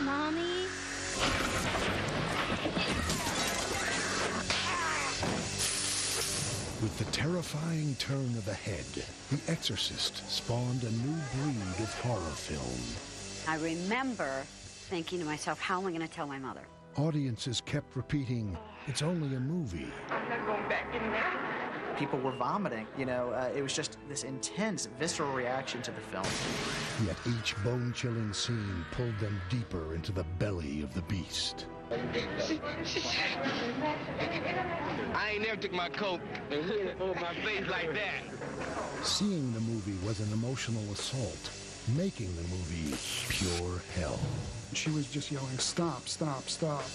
Mommy? With the terrifying turn of the head, The Exorcist spawned a new breed of horror film. I remember thinking to myself, how am I going to tell my mother? Audiences kept repeating, "It's only a movie." I'm not going back in there. People were vomiting, it was just this intense, visceral reaction to the film. Yet each bone-chilling scene pulled them deeper into the belly of the beast. I ain't never took my coat and hit it over my face like that. Seeing the movie was an emotional assault, making the movie pure hell. She was just yelling, "Stop, stop, stop."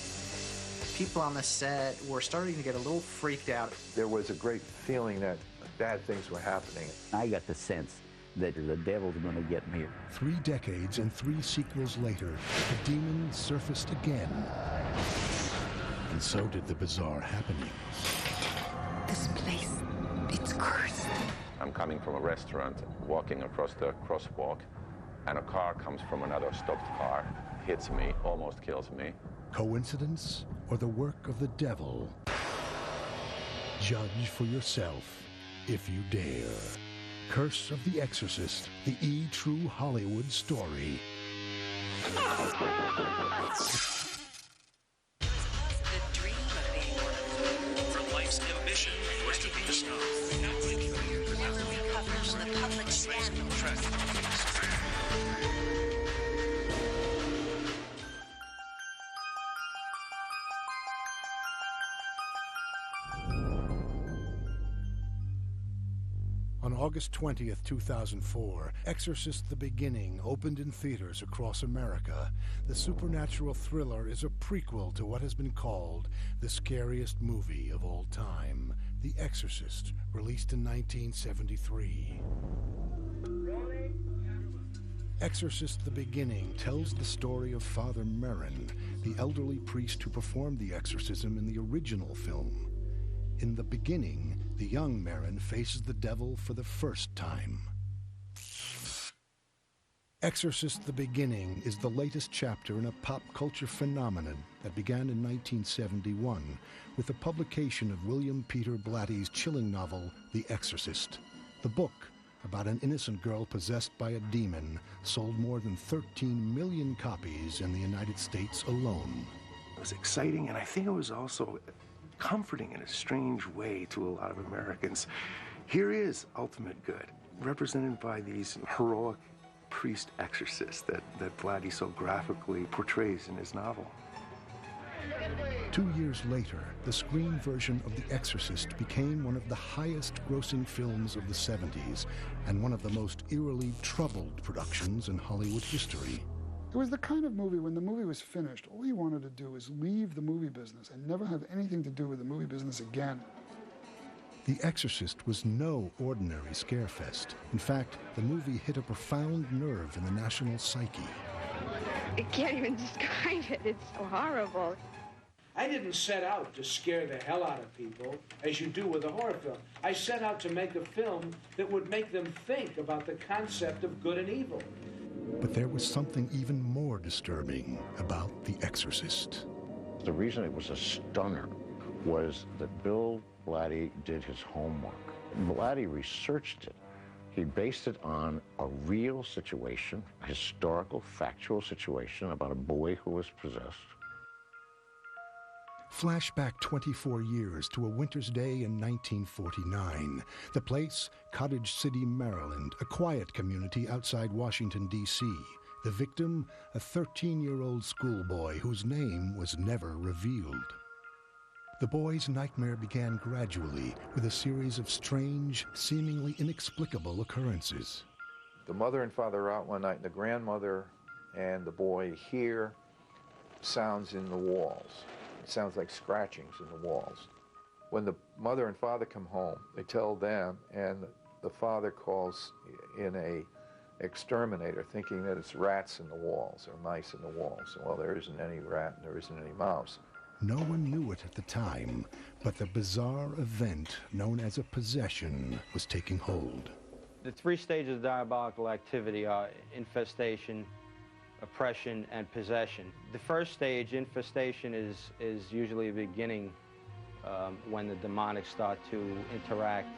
People on the set were starting to get a little freaked out. There was a great feeling that bad things were happening. I got the sense that the devil's going to get me. 3 decades and 3 sequels later, the demon surfaced again. And so did the bizarre happenings. This place, it's cursed. I'm coming from a restaurant, walking across the crosswalk, and a car comes from another stopped car, hits me, almost kills me. Coincidence or the work of the devil? Judge for yourself if you dare. Curse of the Exorcist, the true Hollywood story. The dream of being from life's ambition was to be the star. Covers the public scandal. On August 20th, 2004, Exorcist: The Beginning opened in theaters across America. The supernatural thriller is a prequel to what has been called the scariest movie of all time, The Exorcist, released in 1973. Exorcist: The Beginning tells the story of Father Merrin, the elderly priest who performed the exorcism in the original film. In the beginning, the young Merrin faces the devil for the first time. Exorcist: The Beginning is the latest chapter in a pop culture phenomenon that began in 1971 with the publication of William Peter Blatty's chilling novel, The Exorcist. The book, about an innocent girl possessed by a demon, sold more than 13 million copies in the United States alone. It was exciting, and I think it was also comforting in a strange way to a lot of Americans. Here is ultimate good, represented by these heroic priest exorcists that Blatty so graphically portrays in his novel. 2 years later, the screen version of The Exorcist became one of the highest-grossing films of the 70s and one of the most eerily troubled productions in Hollywood history. It was the kind of movie, when the movie was finished, all you wanted to do was leave the movie business and never have anything to do with the movie business again. The Exorcist was no ordinary scarefest. In fact, the movie hit a profound nerve in the national psyche. I can't even describe it. It's so horrible. I didn't set out to scare the hell out of people, as you do with a horror film. I set out to make a film that would make them think about the concept of good and evil. But there was something even more disturbing about The Exorcist. The reason it was a stunner was that Bill Blatty did his homework. Blatty researched it. He based it on a real situation, a historical, factual situation about a boy who was possessed. Flashback 24 years to a winter's day in 1949. The place, Cottage City, Maryland, a quiet community outside Washington, D.C. The victim, a 13-year-old schoolboy whose name was never revealed. The boy's nightmare began gradually with a series of strange, seemingly inexplicable occurrences. The mother and father are out one night, and the grandmother and the boy hear sounds in the walls. It sounds like scratchings in the walls. When the mother and father come home, they tell them, and the father calls in a exterminator, thinking that it's rats in the walls or mice in the walls. Well, there isn't any rat and there isn't any mouse. No one knew it at the time, but the bizarre event known as a possession was taking hold. The 3 stages of diabolical activity are infestation, oppression and possession. The first stage, infestation, is usually the beginning when the demonic start to interact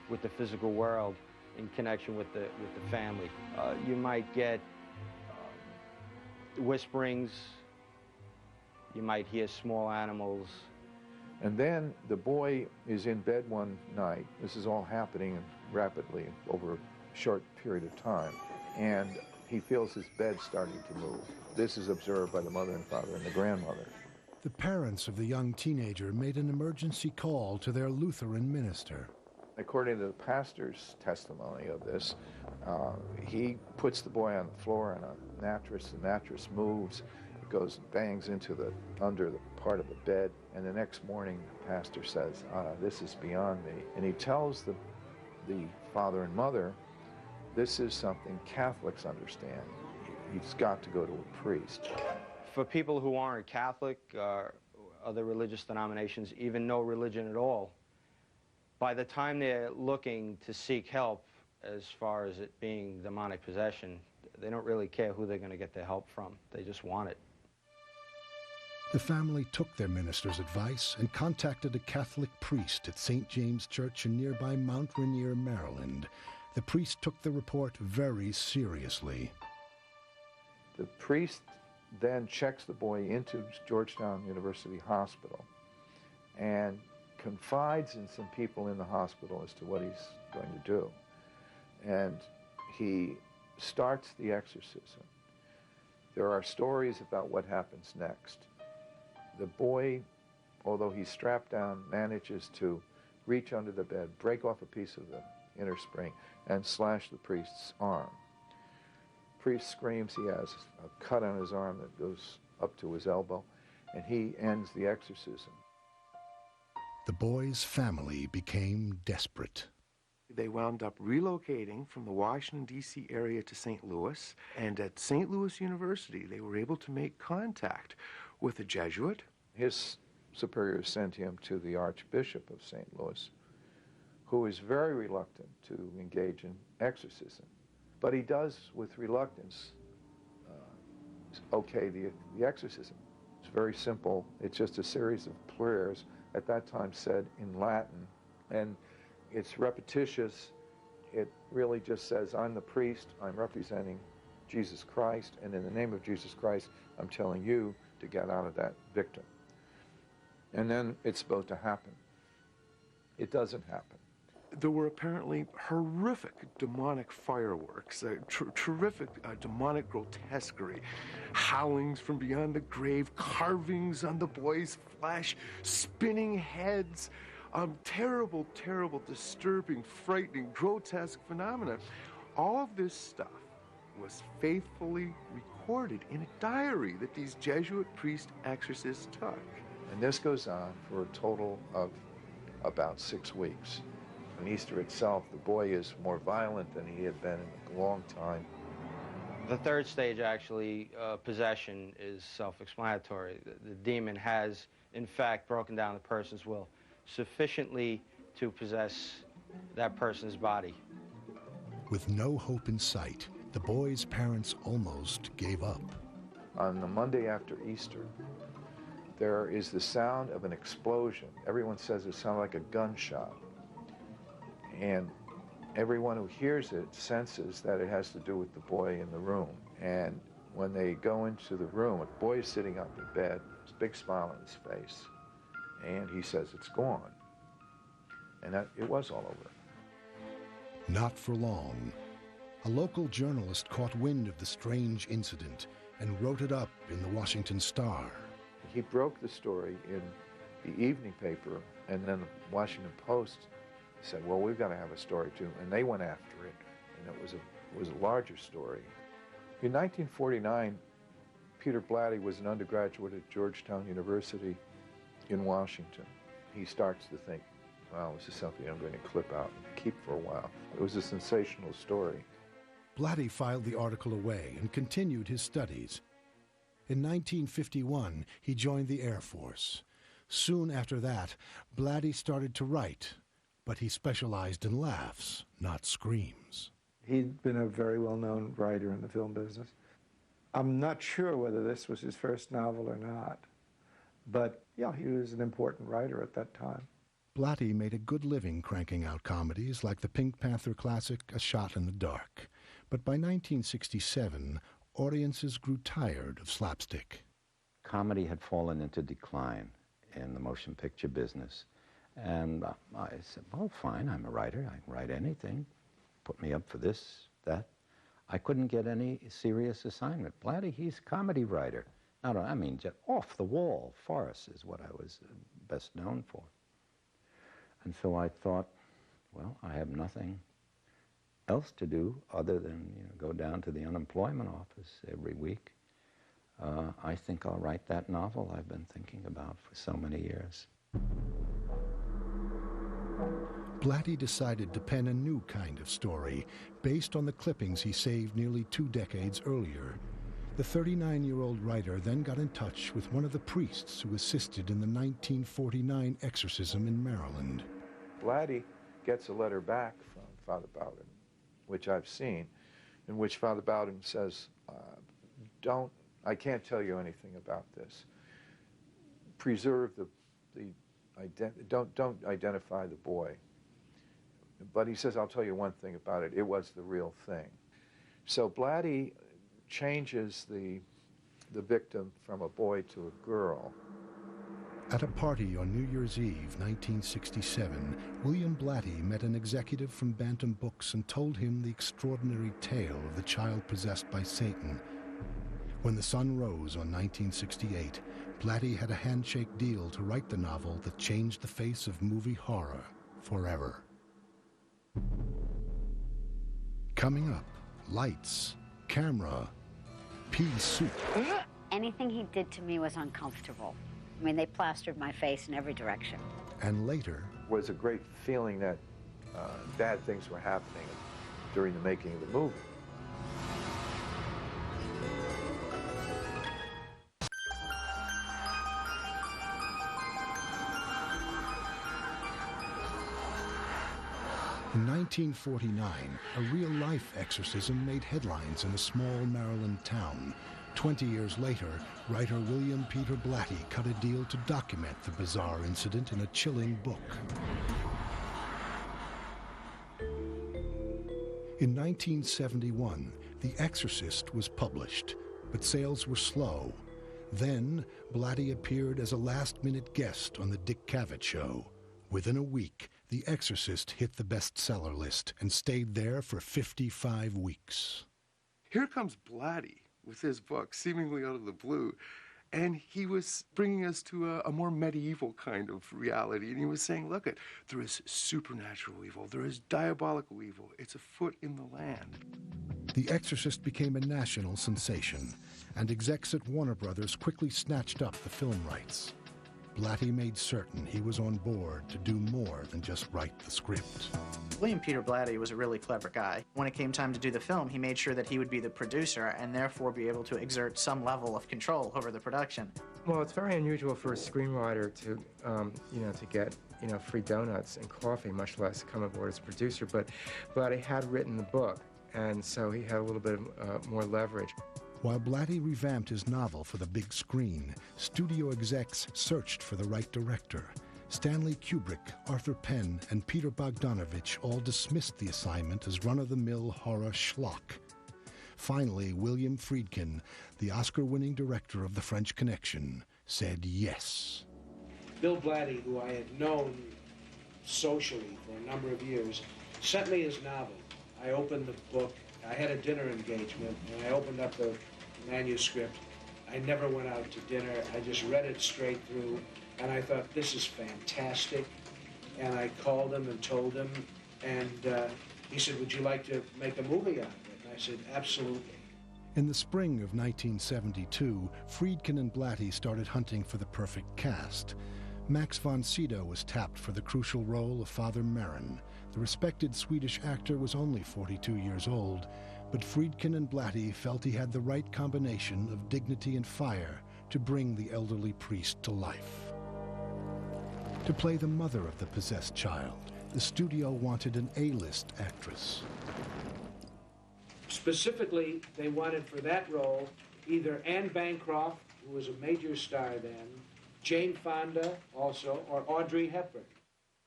with the physical world in connection with the family. You might get whisperings, you might hear small animals. And then the boy is in bed one night. This is all happening rapidly over a short period of time. And he feels his bed starting to move. This is observed by the mother and father and the grandmother. The parents of the young teenager made an emergency call to their Lutheran minister. According to the pastor's testimony of this, he puts the boy on the floor on a mattress. The mattress moves. It goes and bangs into under the part of the bed. And the next morning, the pastor says, this is beyond me. And he tells the father and mother, this is something Catholics understand. He's got to go to a priest. For people who aren't Catholic, other religious denominations, even no religion at all, by the time they're looking to seek help as far as it being demonic possession, they don't really care who they're going to get their help from. They just want it. The family took their minister's advice and contacted a Catholic priest at St. James Church in nearby Mount Rainier, Maryland. The priest took the report very seriously. The priest then checks the boy into Georgetown University Hospital and confides in some people in the hospital as to what he's going to do. And he starts the exorcism. There are stories about what happens next. The boy, although he's strapped down, manages to reach under the bed, break off a piece of the inner spring, and slash the priest's arm. The priest screams. He has a cut on his arm that goes up to his elbow, and he ends the exorcism. The boy's family became desperate. They wound up relocating from the Washington, D.C. area to St. Louis, and at St. Louis University, they were able to make contact with a Jesuit. His superiors sent him to the Archbishop of St. Louis, who is very reluctant to engage in exorcism. But he does, with reluctance, okay the exorcism. It's very simple. It's just a series of prayers, at that time said in Latin, and it's repetitious. It really just says, I'm the priest, I'm representing Jesus Christ, and in the name of Jesus Christ, I'm telling you to get out of that victim. And then it's supposed to happen. It doesn't happen. There were apparently horrific demonic fireworks, terrific demonic grotesquerie, howlings from beyond the grave, carvings on the boy's flesh, spinning heads, terrible, terrible, disturbing, frightening, grotesque phenomena. All of this stuff was faithfully recorded in a diary that these Jesuit priest exorcists took. And this goes on for a total of about 6 weeks. On Easter itself, the boy is more violent than he had been in a long time. The third stage, actually, possession, is self-explanatory. The demon has, in fact, broken down the person's will sufficiently to possess that person's body. With no hope in sight, the boy's parents almost gave up. On the Monday after Easter, there is the sound of an explosion. Everyone says it sounded like a gunshot. And everyone who hears it senses that it has to do with the boy in the room. And when they go into the room, the boy is sitting up in bed, a big smile on his face, and he says, it's gone. And it was all over. Not for long. A local journalist caught wind of the strange incident and wrote it up in the Washington Star. He broke the story in the evening paper, and then the Washington Post said, well, we've got to have a story too, and they went after it, and it was a larger story. In 1949, Peter Blatty was an undergraduate at Georgetown University in Washington. He starts to think, wow, this is something I'm going to clip out and keep for a while. It was a sensational story. Blatty filed the article away and continued his studies. In 1951, he joined the Air Force. Soon after that, Blatty started to write, but he specialized in laughs, not screams. He'd been a very well-known writer in the film business. I'm not sure whether this was his first novel or not, but yeah, he was an important writer at that time. Blatty made a good living cranking out comedies like the Pink Panther classic A Shot in the Dark. But by 1967, audiences grew tired of slapstick. Comedy had fallen into decline in the motion picture business. And I said, well, fine, I'm a writer. I can write anything. Put me up for this, that. I couldn't get any serious assignment. Blatty, he's a comedy writer. I mean, just off the wall. Farce is what I was best known for. And so I thought, well, I have nothing else to do other than go down to the unemployment office every week. I think I'll write that novel I've been thinking about for so many years. Blatty decided to pen a new kind of story based on the clippings he saved nearly 2 decades earlier. The 39-year-old writer then got in touch with one of the priests who assisted in the 1949 exorcism in Maryland. Blatty gets a letter back from Father Bowden, which I've seen, in which Father Bowden says, I can't tell you anything about this. Preserve don't identify the boy. But he says, I'll tell you one thing about it. It was the real thing. So Blatty changes the victim from a boy to a girl. At a party on New Year's Eve, 1967, William Blatty met an executive from Bantam Books and told him the extraordinary tale of the child possessed by Satan. When the sun rose on 1968, Blatty had a handshake deal to write the novel that changed the face of movie horror forever. Coming up, lights, camera, pea soup. Anything he did to me was uncomfortable. I mean, they plastered my face in every direction. And later, was a great feeling that bad things were happening during the making of the movie. In 1949, a real-life exorcism made headlines in a small Maryland town. 20 years later, writer William Peter Blatty cut a deal to document the bizarre incident in a chilling book. In 1971, The Exorcist was published, but sales were slow. Then, Blatty appeared as a last-minute guest on The Dick Cavett Show. Within a week, The Exorcist hit the bestseller list and stayed there for 55 weeks. Here comes Blatty with his book, seemingly out of the blue, and he was bringing us to a more medieval kind of reality, and he was saying, look, there is supernatural evil, there is diabolical evil, it's afoot in the land. The Exorcist became a national sensation, and execs at Warner Brothers quickly snatched up the film rights. Blatty made certain he was on board to do more than just write the script. William Peter Blatty was a really clever guy. When it came time to do the film, he made sure that he would be the producer and therefore be able to exert some level of control over the production. Well, it's very unusual for a screenwriter to, to get, free donuts and coffee, much less come aboard as a producer. But Blatty had written the book, and so he had a little bit more leverage. While Blatty revamped his novel for the big screen, studio execs searched for the right director. Stanley Kubrick, Arthur Penn, and Peter Bogdanovich all dismissed the assignment as run-of-the-mill horror schlock. Finally, William Friedkin, the Oscar-winning director of The French Connection, said yes. Bill Blatty, who I had known socially for a number of years, sent me his novel. I opened the book. I had a dinner engagement, and I opened up the manuscript. I never went out to dinner. I just read it straight through, and I thought, this is fantastic. And I called him and told him, and he said, would you like to make a movie out of it? And I said, absolutely. In the spring of 1972, Friedkin and Blatty started hunting for the perfect cast. Max von Sydow was tapped for the crucial role of Father Merrin. The respected Swedish actor was only 42 years old, but Friedkin and Blatty felt he had the right combination of dignity and fire to bring the elderly priest to life. To play the mother of the possessed child, the studio wanted an A-list actress. Specifically, they wanted for that role either Anne Bancroft, who was a major star then, Jane Fonda also, or Audrey Hepburn.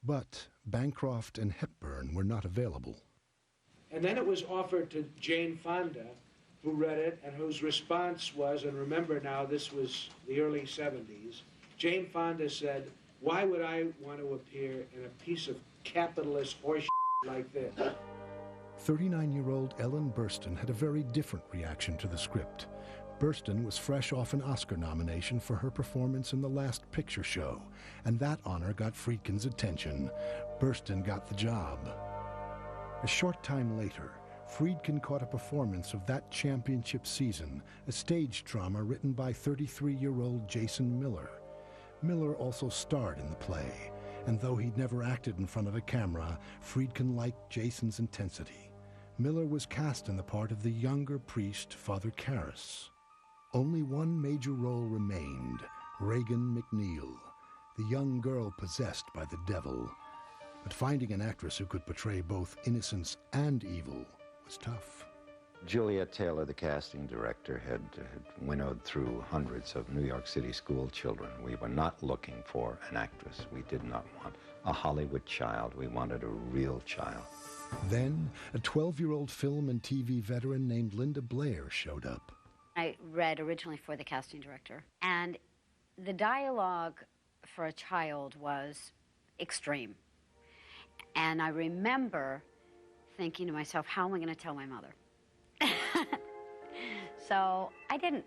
But Bancroft and Hepburn were not available. And then it was offered to Jane Fonda, who read it and whose response was, and remember now, this was the early 70s, Jane Fonda said, "Why would I want to appear in a piece of capitalist horse like this?" 39-year-old Ellen Burstyn had a very different reaction to the script. Burstyn was fresh off an Oscar nomination for her performance in The Last Picture Show, and that honor got Friedkin's attention. Burstyn got the job. A short time later, Friedkin caught a performance of That Championship Season, a stage drama written by 33-year-old Jason Miller. Miller also starred in the play, and though he'd never acted in front of a camera, Friedkin liked Jason's intensity. Miller was cast in the part of the younger priest, Father Karras. Only one major role remained, Regan McNeil, the young girl possessed by the devil. But finding an actress who could portray both innocence and evil was tough. Juliet Taylor, the casting director, had winnowed through hundreds of New York City school children. We were not looking for an actress. We did not want a Hollywood child. We wanted a real child. Then, a 12-year-old film and TV veteran named Linda Blair showed up. I read originally for the casting director, and the dialogue for a child was extreme. And I remember thinking to myself, how am I going to tell my mother? So I didn't.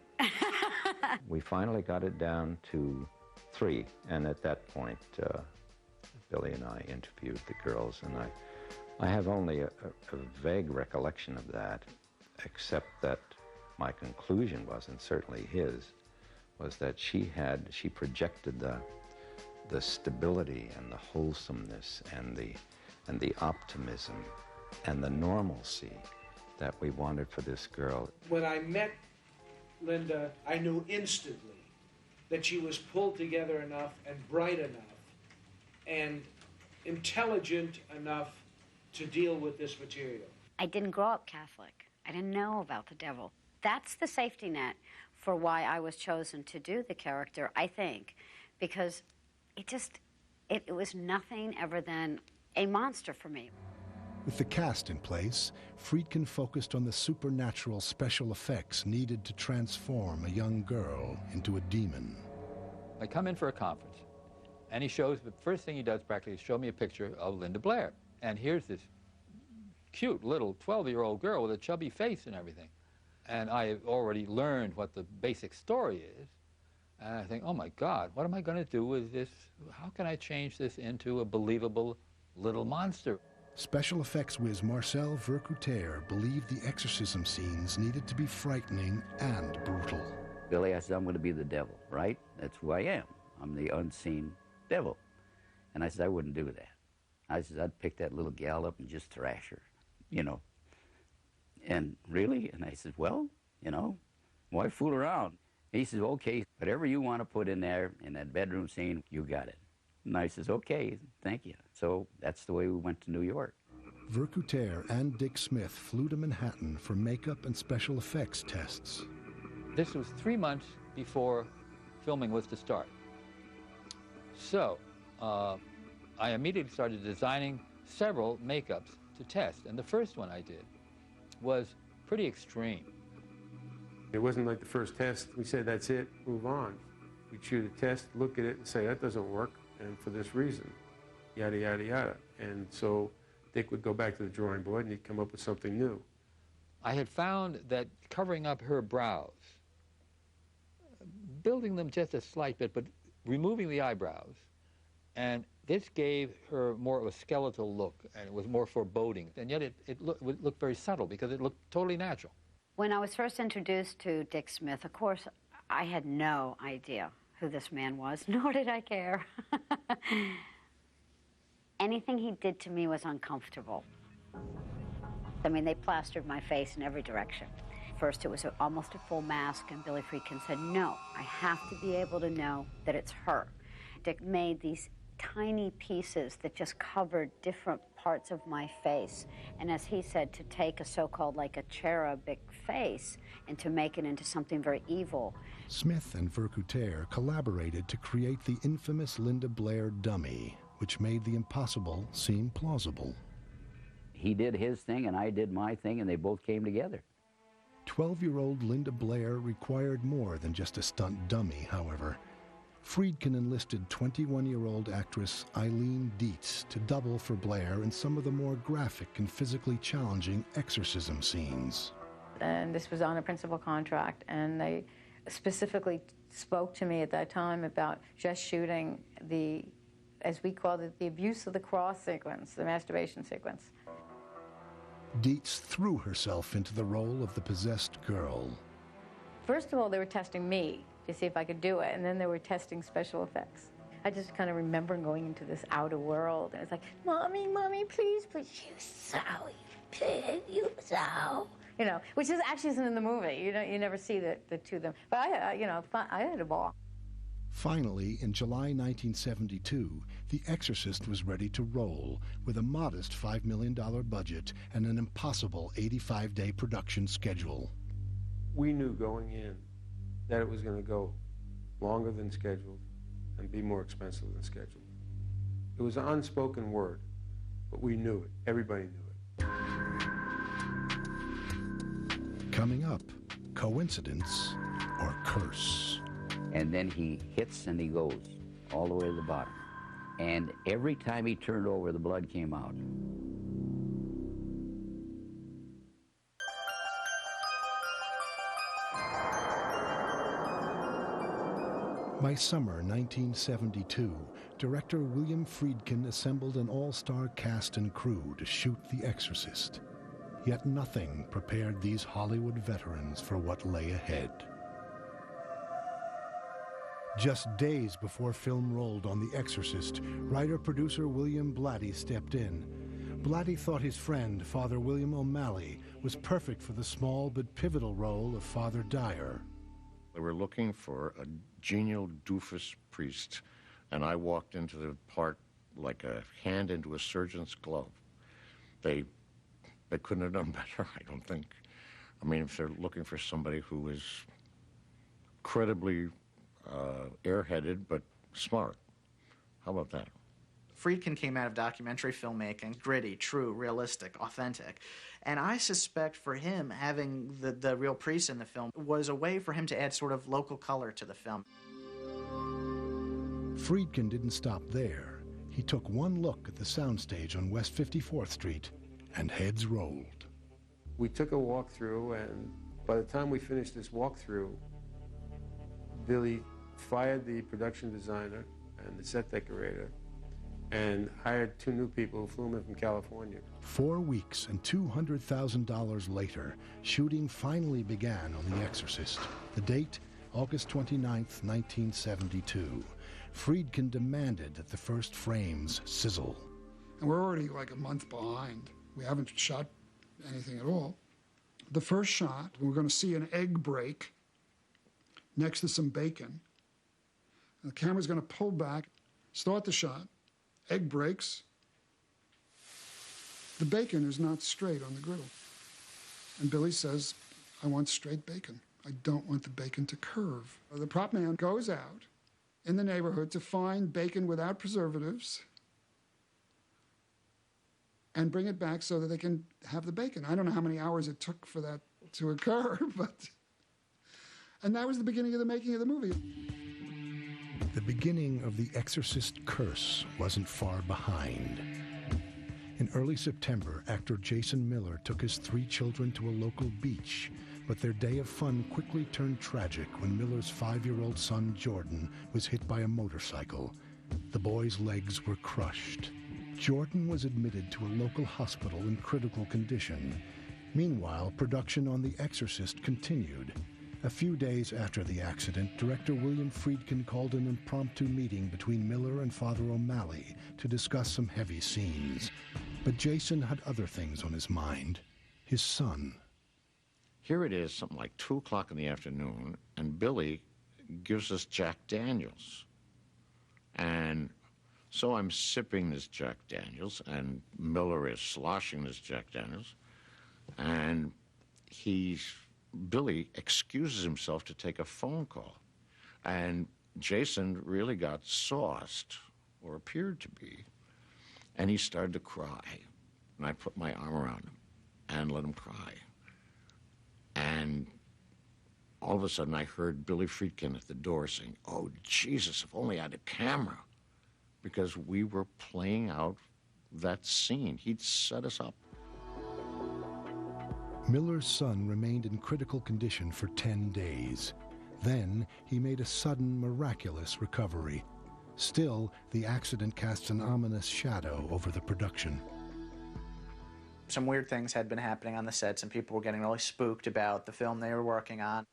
We finally got it down to 3, and at that point, Billy and I interviewed the girls, and I have only a vague recollection of that, except that my conclusion was, and certainly his, was that she projected the stability and the wholesomeness and the optimism and the normalcy that we wanted for this girl. When I met Linda, I knew instantly that she was pulled together enough and bright enough and intelligent enough to deal with this material. I didn't grow up Catholic. I didn't know about the devil. That's the safety net for why I was chosen to do the character, I think, because it was nothing ever than a monster for me. With the cast in place, Friedkin focused on the supernatural special effects needed to transform a young girl into a demon. I come in for a conference, and he shows, the first thing he does practically is show me a picture of Linda Blair. And here's this cute little 12-year-old girl with a chubby face and everything. And I have already learned what the basic story is. And I think, oh my God, what am I going to do with this? How can I change this into a believable little monster? Special effects whiz Marcel Vercouter believed the exorcism scenes needed to be frightening and brutal. Billy, I said, I'm going to be the devil, right? That's who I am. I'm the unseen devil. And I said, I wouldn't do that. I said, I'd pick that little gal up and just thrash her, you know. And really? And I said, well, you know, why fool around? And he says, okay, whatever you want to put in there in that bedroom scene, you got it. And I says, okay, thank you. So that's the way we went to New York. Vercouter and Dick Smith flew to Manhattan for makeup and special effects tests. This was 3 months before filming was to start. So I immediately started designing several makeups to test. And the first one I did was pretty extreme. It wasn't like the first test. We said, that's it, move on. We'd shoot a test, look at it, and say, that doesn't work, and for this reason, yada, yada, yada. And so Dick would go back to the drawing board, and he'd come up with something new. I had found that covering up her brows, building them just a slight bit, but removing the eyebrows, and this gave her more of a skeletal look, and it was more foreboding. And yet it looked very subtle because it looked totally natural. When I was first introduced to Dick Smith, of course, I had no idea who this man was, nor did I care. Anything he did to me was uncomfortable. I mean, they plastered my face in every direction. First, it was almost a full mask, and Billy Friedkin said, no, I have to be able to know that it's her. Dick made these tiny pieces that just covered different parts of my face. And as he said, to take a so-called like a cherubic face and to make it into something very evil. Smith and Vercouter collaborated to create the infamous Linda Blair dummy, which made the impossible seem plausible. He did his thing and I did my thing, and they both came together. 12-year-old Linda Blair required more than just a stunt dummy, however. Friedkin enlisted 21-year-old actress Eileen Dietz to double for Blair in some of the more graphic and physically challenging exorcism scenes. And this was on a principal contract, and they specifically spoke to me at that time about just shooting the, as we called it, the abuse of the cross sequence, the masturbation sequence. Dietz threw herself into the role of the possessed girl. First of all, they were testing me to see if I could do it, and then they were testing special effects. I just kind of remember going into this outer world, and it's like, Mommy, Mommy, please, please, you sow, you pig, you sow. You know, which is actually isn't in the movie. You never see the two of them. But I had a ball. Finally, in July 1972, The Exorcist was ready to roll with a modest $5 million budget and an impossible 85-day production schedule. We knew going in that it was going to go longer than scheduled and be more expensive than scheduled. It was an unspoken word, but we knew it. Everybody knew it. Coming up, coincidence or curse? And then he hits and he goes all the way to the bottom. And every time he turned over, the blood came out. By summer 1972, director William Friedkin assembled an all-star cast and crew to shoot The Exorcist. Yet nothing prepared these Hollywood veterans for what lay ahead. Just days before film rolled on The Exorcist, writer-producer William Blatty stepped in. Blatty thought his friend, Father William O'Malley, was perfect for the small but pivotal role of Father Dyer. They were looking for a genial doofus priest, and I walked into the part like a hand into a surgeon's glove. They couldn't have done better, I don't think. I mean, if they're looking for somebody who is incredibly airheaded but smart, how about that? Friedkin came out of documentary filmmaking, gritty, true, realistic, authentic. And I suspect for him, having the real priest in the film was a way for him to add sort of local color to the film. Friedkin didn't stop there. He took one look at the soundstage on West 54th Street, and heads rolled. We took a walkthrough, and by the time we finished this walkthrough, Billy fired the production designer and the set decorator and hired two new people who flew in from California. 4 weeks and $200,000 later, shooting finally began on The Exorcist. The date, August 29th, 1972. Friedkin demanded that the first frames sizzle. And we're already like a month behind. We haven't shot anything at all. The first shot, we're going to see an egg break next to some bacon. And the camera's going to pull back, start the shot, egg breaks. The bacon is not straight on the griddle. And Billy says, I want straight bacon. I don't want the bacon to curve. The prop man goes out in the neighborhood to find bacon without preservatives and bring it back so that they can have the bacon. I don't know how many hours it took for that to occur, but... And that was the beginning of the making of the movie. The beginning of The Exorcist curse wasn't far behind. In early September, actor Jason Miller took his 3 children to a local beach, but their day of fun quickly turned tragic when Miller's 5-year-old son, Jordan, was hit by a motorcycle. The boy's legs were crushed. Jordan was admitted to a local hospital in critical condition. Meanwhile, production on The Exorcist continued. A few days after the accident, director William Friedkin called an impromptu meeting between Miller and Father O'Malley to discuss some heavy scenes. But Jason had other things on his mind. His son. Here it is, something like 2 o'clock in the afternoon, and Billy gives us Jack Daniels. And So I'm sipping this Jack Daniels, and Miller is sloshing this Jack Daniels, and Billy excuses himself to take a phone call. And Jason really got sauced, or appeared to be, and he started to cry. And I put my arm around him and let him cry. And all of a sudden I heard Billy Friedkin at the door saying, "Oh, Jesus, if only I had a camera." Because we were playing out that scene. He'd set us up. Miller's son remained in critical condition for 10 days. Then he made a sudden, miraculous recovery. Still, the accident casts an ominous shadow over the production. Some weird things had been happening on the sets, and people were getting really spooked about the film they were working on.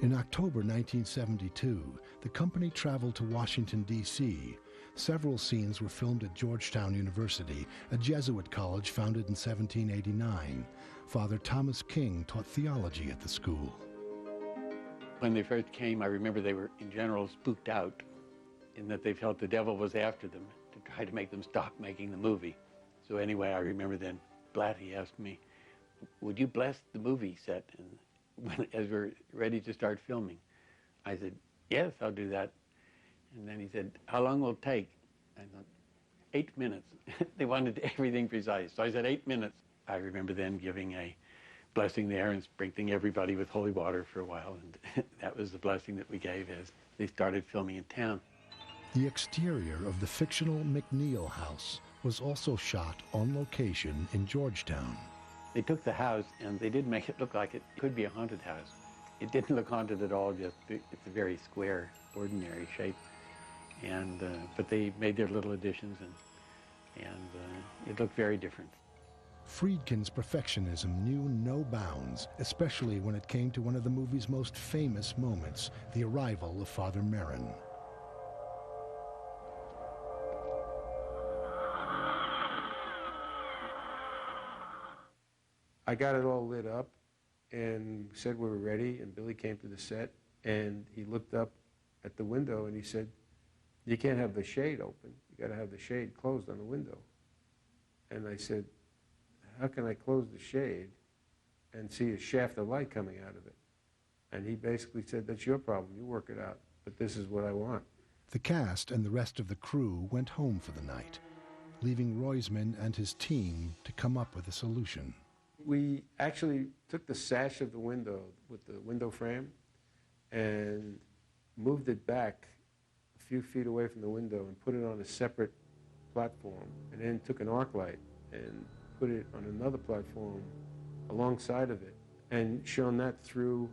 In October 1972, the company traveled to Washington, D.C. Several scenes were filmed at Georgetown University, a Jesuit college founded in 1789. Father Thomas King taught theology at the school. When they first came, I remember they were, in general, spooked out in that they felt the devil was after them to try to make them stop making the movie. So anyway, I remember then Blatty asked me, "Would you bless the movie set?" And as we're ready to start filming, I said, "Yes, I'll do that." And then he said, "How long will it take?" I thought, 8 minutes. They wanted everything precise. So I said 8 minutes. I remember then giving a blessing there and sprinkling everybody with holy water for a while. And that was the blessing that we gave as they started filming in town. The exterior of the fictional McNeil house was also shot on location in Georgetown. They took the house and they did make it look like it could be a haunted house. It didn't look haunted at all, just it's a very square, ordinary shape. And but they made their little additions and it looked very different. Friedkin's perfectionism knew no bounds, especially when it came to one of the movie's most famous moments, the arrival of Father Merrin. I got it all lit up and said we were ready, and Billy came to the set and he looked up at the window and he said, "You can't have the shade open. You got to have the shade closed on the window." And I said, "How can I close the shade and see a shaft of light coming out of it?" And he basically said, "That's your problem. You work it out. But this is what I want." The cast and the rest of the crew went home for the night, leaving Roisman and his team to come up with a solution. We actually took the sash of the window with the window frame and moved it back a few feet away from the window and put it on a separate platform, and then took an arc light and put it on another platform alongside of it and shone that through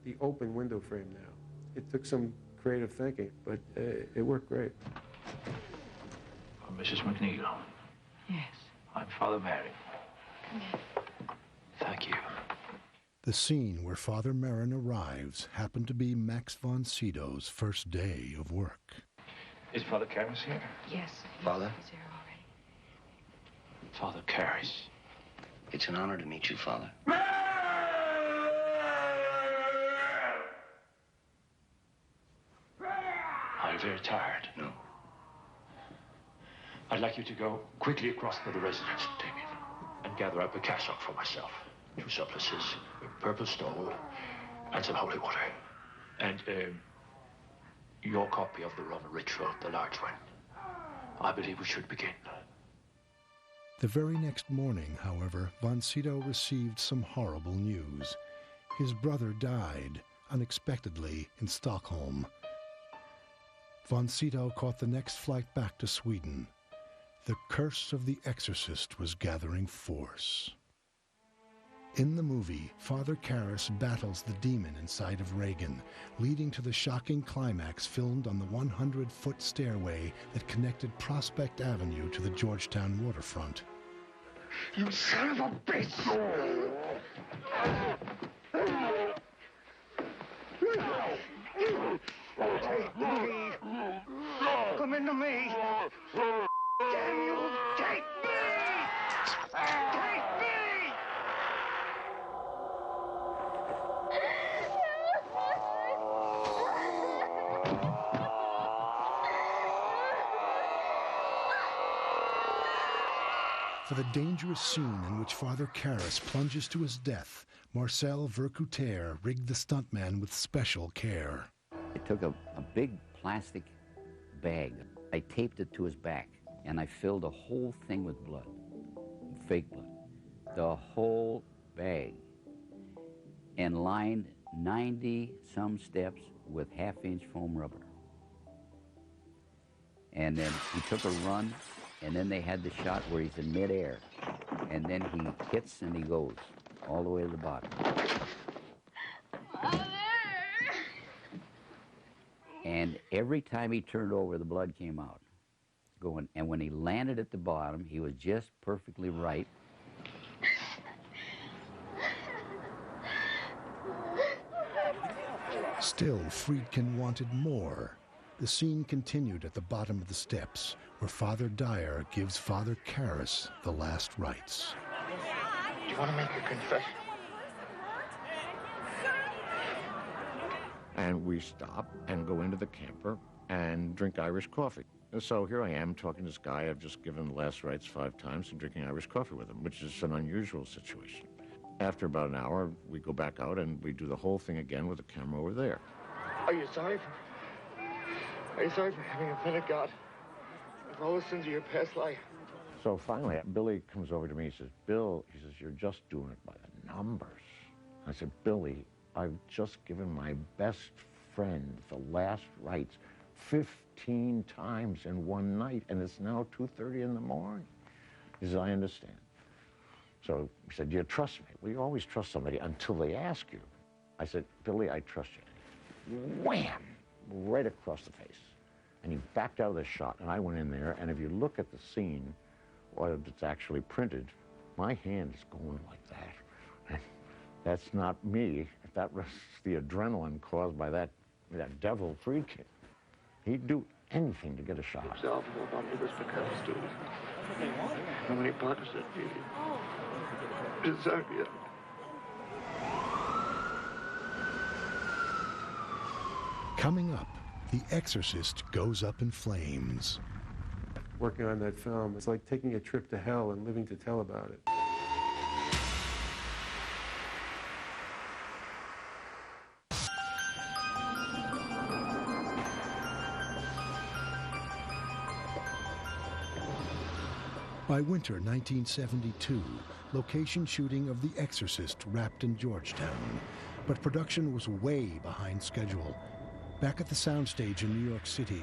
the open window frame now. It took some creative thinking, but it worked great. Mrs. McNeil. Yes. I'm Father Merrin. Thank you. The scene where Father Merrin arrives happened to be Max von Sydow's first day of work. Is Father Karras here? Yes. Father? He's here already. Father Karras. It's an honor to meet you, Father. Are you very tired? No. I'd like you to go quickly across to the residence, Damien, and gather up a cassock for myself. 2 surplices, a purple stole, and some holy water. And your copy of the Roman ritual, the large one. I believe we should begin. The very next morning, however, von Sydow received some horrible news. His brother died unexpectedly in Stockholm. Von Sydow caught the next flight back to Sweden. The curse of the Exorcist was gathering force. In the movie, Father Karras battles the demon inside of Reagan, leading to the shocking climax filmed on the 100-foot stairway that connected Prospect Avenue to the Georgetown waterfront. You son of a bitch! Take me! Come into me! Damn you! Take me! Take me! For the dangerous scene in which Father Karras plunges to his death, Marcel Vercouter rigged the stuntman with special care. I took a big plastic bag. I taped it to his back, and I filled the whole thing with blood, fake blood, the whole bag, and lined 90-some steps with half-inch foam rubber. And then he took a run, and then they had the shot where he's in midair, and then he hits and he goes all the way to the bottom. And every time he turned over, the blood came out. Going, and when he landed at the bottom, he was just perfectly right. Still, Friedkin wanted more. The scene continued at the bottom of the steps, where Father Dyer gives Father Karras the last rites. Do you want to make a confession? And we stop and go into the camper and drink Irish coffee. And so here I am talking to this guy I've just given the last rites 5 times and drinking Irish coffee with him, which is an unusual situation. After about an hour, we go back out and we do the whole thing again with the camera over there. Are you sorry for having offended God? For all the sins of your past life? So finally, Billy comes over to me. He says, Bill, he says, you're just doing it by the numbers. I said, Billy, I've just given my best friend the last rites 15 times in one night, and it's now 2:30 in the morning. He says, I understand. So he said, do you trust me? Well, you always trust somebody until they ask you. I said, Billy, I trust you. Wham! Right across the face. And he backed out of the shot, and I went in there, and if you look at the scene, or it's actually printed, my hand is going like that. And that's not me. That was the adrenaline caused by that devil Friedkin. He'd do anything to get a shot. How many partners did you? Exactly. Coming up, The Exorcist goes up in flames. Working on that film, it's like taking a trip to hell and living to tell about it. By winter 1972, location shooting of The Exorcist wrapped in Georgetown, but production was way behind schedule. Back at the soundstage in New York City,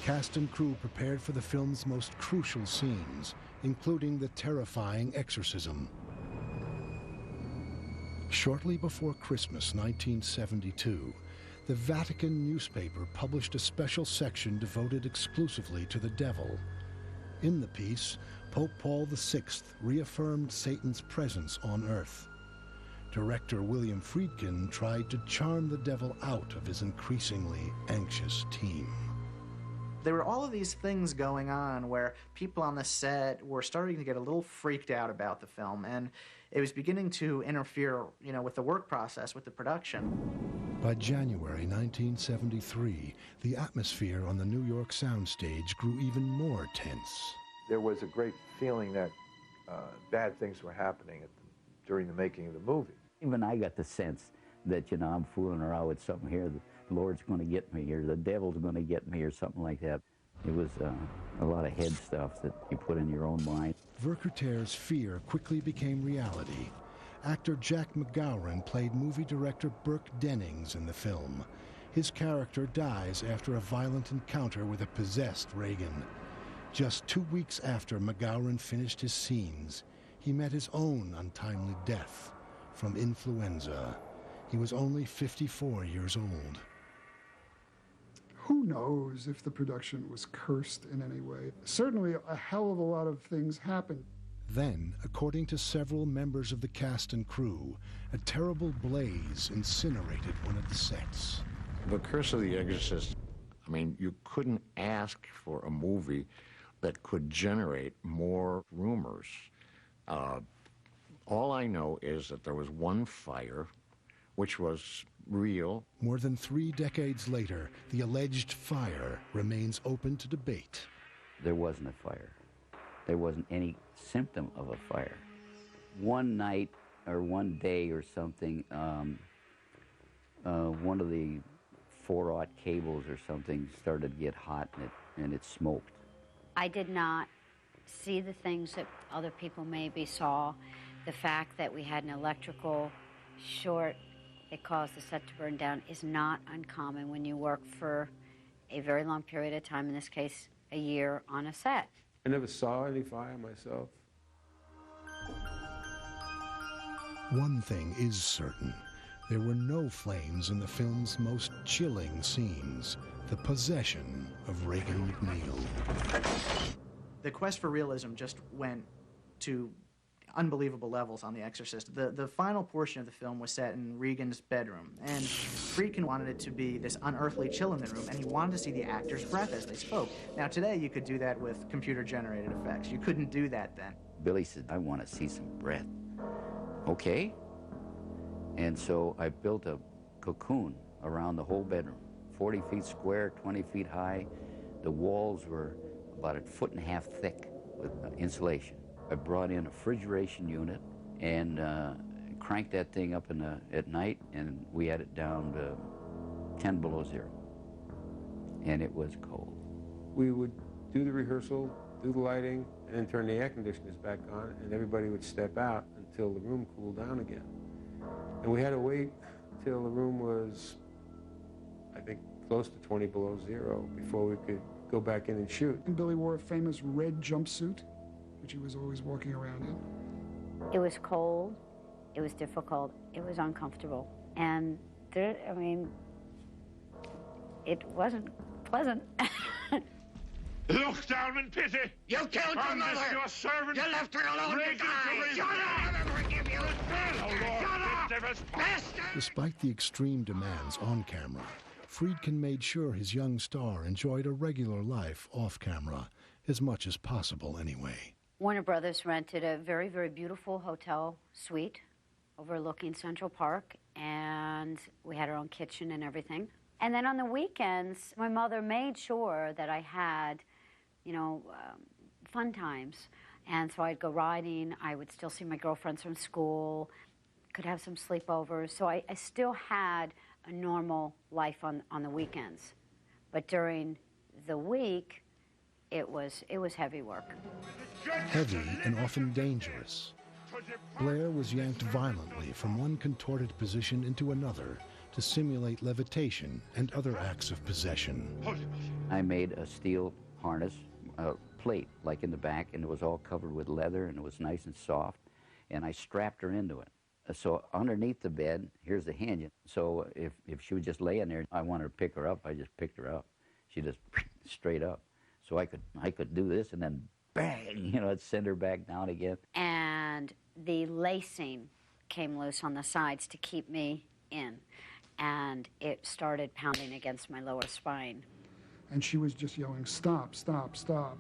cast and crew prepared for the film's most crucial scenes, including the terrifying exorcism. Shortly before Christmas 1972, the Vatican newspaper published a special section devoted exclusively to the devil. In the piece, Pope Paul VI reaffirmed Satan's presence on earth. Director William Friedkin tried to charm the devil out of his increasingly anxious team. There were all of these things going on where people on the set were starting to get a little freaked out about the film, and it was beginning to interfere, with the work process, with the production. By January 1973, the atmosphere on the New York soundstage grew even more tense. There was a great feeling that bad things were happening during the making of the movie. Even I got the sense that, I'm fooling around with something here. The Lord's going to get me, or the devil's going to get me, or something like that. It was a lot of head stuff that you put in your own mind. Vercouter's fear quickly became reality. Actor Jack McGowan played movie director Burke Dennings in the film. His character dies after a violent encounter with a possessed Reagan. Just 2 weeks after McGowan finished his scenes, he met his own untimely death from influenza. He was only 54 years old. Who knows if the production was cursed in any way? Certainly a hell of a lot of things happened. Then, according to several members of the cast and crew, a terrible blaze incinerated one of the sets. The Curse of the Exorcist, you couldn't ask for a movie that could generate more rumors. All I know is that there was one fire, which was real. More than 3 decades later, the alleged fire remains open to debate. There wasn't a fire. There wasn't any symptom of a fire. One night or one day or something, one of the 4-aught cables or something started to get hot and it smoked. I did not see the things that other people maybe saw. The fact that we had an electrical short that caused the set to burn down is not uncommon when you work for a very long period of time, in this case, a year on a set. I never saw any fire myself. One thing is certain. There were no flames in the film's most chilling scenes, the possession of Regan MacNeil. The quest for realism just went to unbelievable levels on The Exorcist. The final portion of the film was set in Regan's bedroom, and Friedkin wanted it to be this unearthly chill in the room, and he wanted to see the actor's breath as they spoke. Now, today, you could do that with computer-generated effects. You couldn't do that then. Billy said, I want to see some breath. Okay. And so I built a cocoon around the whole bedroom, 40 feet square, 20 feet high. The walls were about 1.5 feet thick with insulation. I brought in a refrigeration unit and cranked that thing up at night, and we had it down to 10 below zero. And it was cold. We would do the rehearsal, do the lighting, and then turn the air conditioners back on, and everybody would step out until the room cooled down again. And we had to wait till the room was, I think, close to 20 below zero before we could go back in and shoot. And Billy wore a famous red jumpsuit, which he was always walking around in. It was cold, it was difficult, it was uncomfortable, and there, I mean, it wasn't pleasant. Look down in pity! You killed your mother! Your servant! You left her alone to die! Shut up! I'll never forgive you! Shut up! Despite the extreme demands on camera, Friedkin made sure his young star enjoyed a regular life off camera, as much as possible anyway. Warner Brothers rented a very, very beautiful hotel suite overlooking Central Park, and we had our own kitchen and everything. And then on the weekends, my mother made sure that I had, fun times. And so I'd go riding, I would still see my girlfriends from school, could have some sleepovers. So I still had a normal life on the weekends. But during the week, it was heavy work. Heavy and often dangerous. Blair was yanked violently from one contorted position into another to simulate levitation and other acts of possession. I made a steel harness, plate, like in the back, and it was all covered with leather, and it was nice and soft, and I strapped her into it. So underneath the bed, here's the hinge. So if she was just laying there, I wanted to pick her up, I just picked her up. She just straight up. So I could do this, and then bang, it'd send her back down again. And the lacing came loose on the sides to keep me in, and it started pounding against my lower spine. And she was just yelling, stop, stop, stop.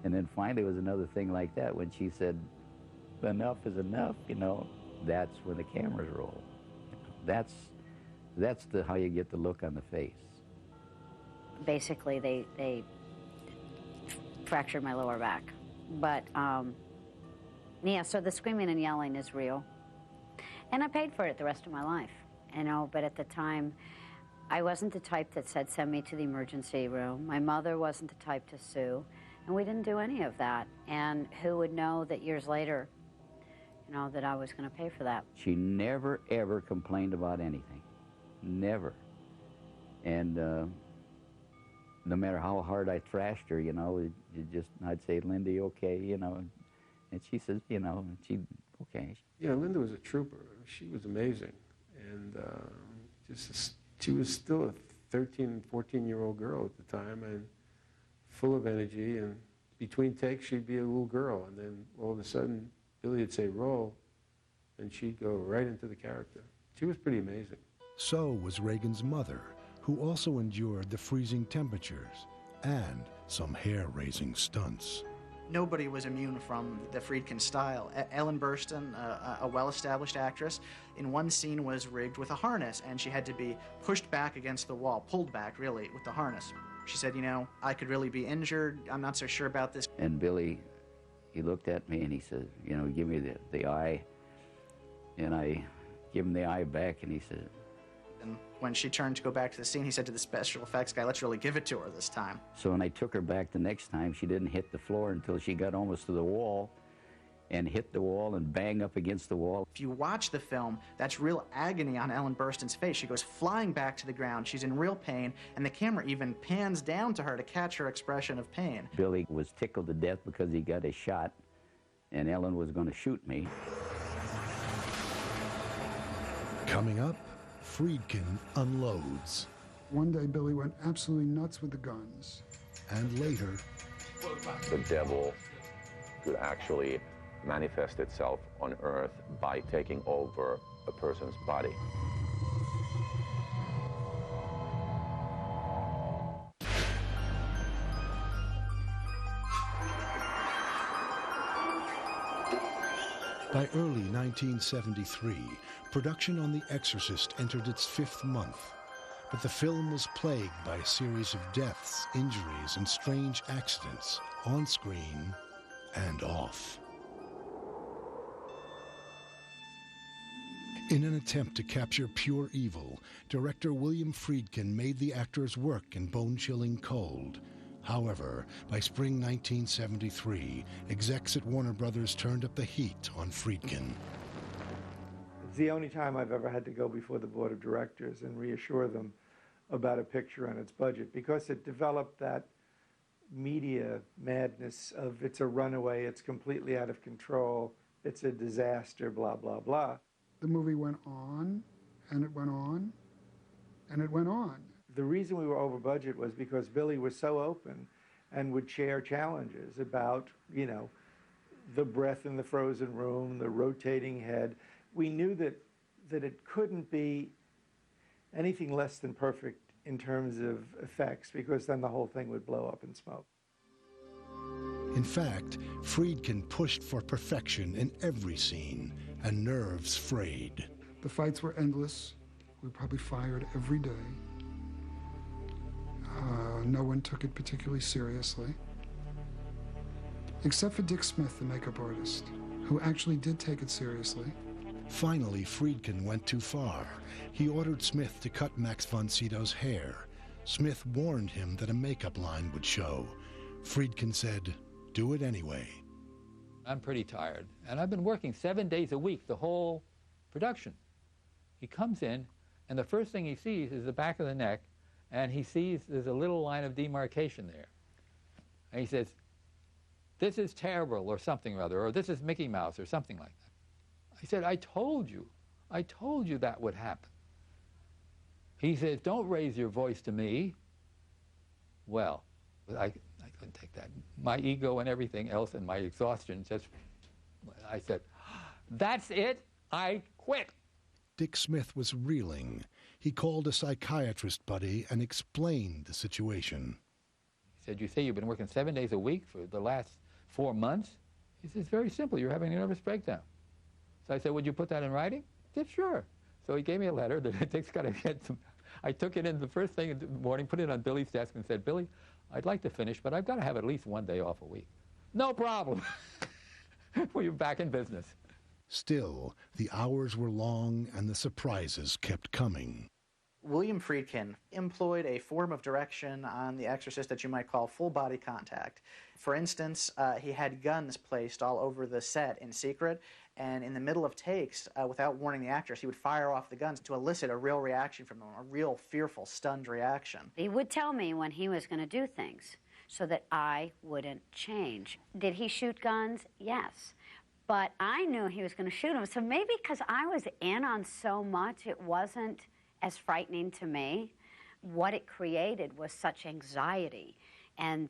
And then finally it was another thing like that when she said, enough is enough, that's when the cameras roll. That's how you get the look on the face. Basically, they fractured my lower back. But, yeah, so the screaming and yelling is real. And I paid for it the rest of my life, but at the time, I wasn't the type that said, send me to the emergency room. My mother wasn't the type to sue, and we didn't do any of that. And who would know that years later, that I was going to pay for that? She never, ever complained about anything. Never. And no matter how hard I thrashed her, I'd say, Linda, you okay, and she says, okay. Yeah, Linda was a trooper. She was amazing. And she was still a 13, 14-year-old girl at the time, and full of energy, and between takes, she'd be a little girl, and then all of a sudden, Billy would say, roll, and she'd go right into the character. She was pretty amazing. So was Regan's mother, who also endured the freezing temperatures and some hair-raising stunts. Nobody was immune from the Friedkin style. Ellen Burstyn, a well-established actress, in one scene was rigged with a harness, and she had to be pushed back against the wall, pulled back, really, with the harness. She said, I could really be injured. I'm not so sure about this. And Billy, He looked at me and he said, you know, give me the eye. And I give him the eye back, and he said... And when she turned to go back to the scene, he said to the special effects guy, let's really give it to her this time. So when I took her back the next time, she didn't hit the floor until she got almost to the wall, and hit the wall and bang up against the wall. If you watch the film, that's real agony on Ellen Burstyn's face. She goes flying back to the ground. She's in real pain, and the camera even pans down to her to catch her expression of pain. Billy was tickled to death because he got a shot, and Ellen was going to shoot me. Coming up, Friedkin unloads. One day, Billy went absolutely nuts with the guns. And later, the devil could actually manifest itself on Earth by taking over a person's body. By early 1973, production on The Exorcist entered its 5th month, but the film was plagued by a series of deaths, injuries, and strange accidents, on screen and off. In an attempt to capture pure evil, director William Friedkin made the actors work in bone-chilling cold. However, by spring 1973, execs at Warner Brothers turned up the heat on Friedkin. It's the only time I've ever had to go before the board of directors and reassure them about a picture and its budget, because it developed that media madness of it's a runaway, it's completely out of control, it's a disaster, blah, blah, blah. The movie went on, and it went on, and it went on. The reason we were over budget was because Billy was so open and would share challenges about, you know, the breath in the frozen room, the rotating head. We knew that it couldn't be anything less than perfect in terms of effects, because then the whole thing would blow up in smoke. In fact, Friedkin pushed for perfection in every scene, and nerves frayed. The fights were endless. We probably fired every day. No one took it particularly seriously, except for Dick Smith, the makeup artist, who actually did take it seriously. Finally, Friedkin went too far. He ordered Smith to cut Max von Sydow's hair. Smith warned him that a makeup line would show. Friedkin said, "Do it anyway." I'm pretty tired, and I've been working 7 days a week, the whole production. He comes in, and the first thing he sees is the back of the neck, and he sees there's a little line of demarcation there. And he says, "This is terrible," or something or other, or "This is Mickey Mouse," or something like that. I said, I told you that would happen. He says, "Don't raise your voice to me." Well, I couldn't take that. My ego and everything else and my exhaustion just, I said, "That's it, I quit." Dick Smith was reeling. He called a psychiatrist buddy and explained the situation. He said, "You say you've been working 7 days a week for the last 4 months?" He says, "It's very simple, you're having a nervous breakdown." So I said, "Would you put that in writing?" He said, "Sure." So he gave me a letter that Dick's got to get some. I took it in the first thing in the morning, put it on Billy's desk and said, "Billy, I'd like to finish, but I've got to have at least 1 day off a week." "No problem." We're back in business. Still, the hours were long and the surprises kept coming. William Friedkin employed a form of direction on The Exorcist that you might call full body contact. For instance, he had guns placed all over the set in secret, and in the middle of takes, without warning the actors, he would fire off the guns to elicit a real reaction from them, a real fearful, stunned reaction. He would tell me when he was going to do things so that I wouldn't change. Did he shoot guns? Yes. But I knew he was going to shoot them, so maybe because I was in on so much, it wasn't as frightening to me. What it created was such anxiety and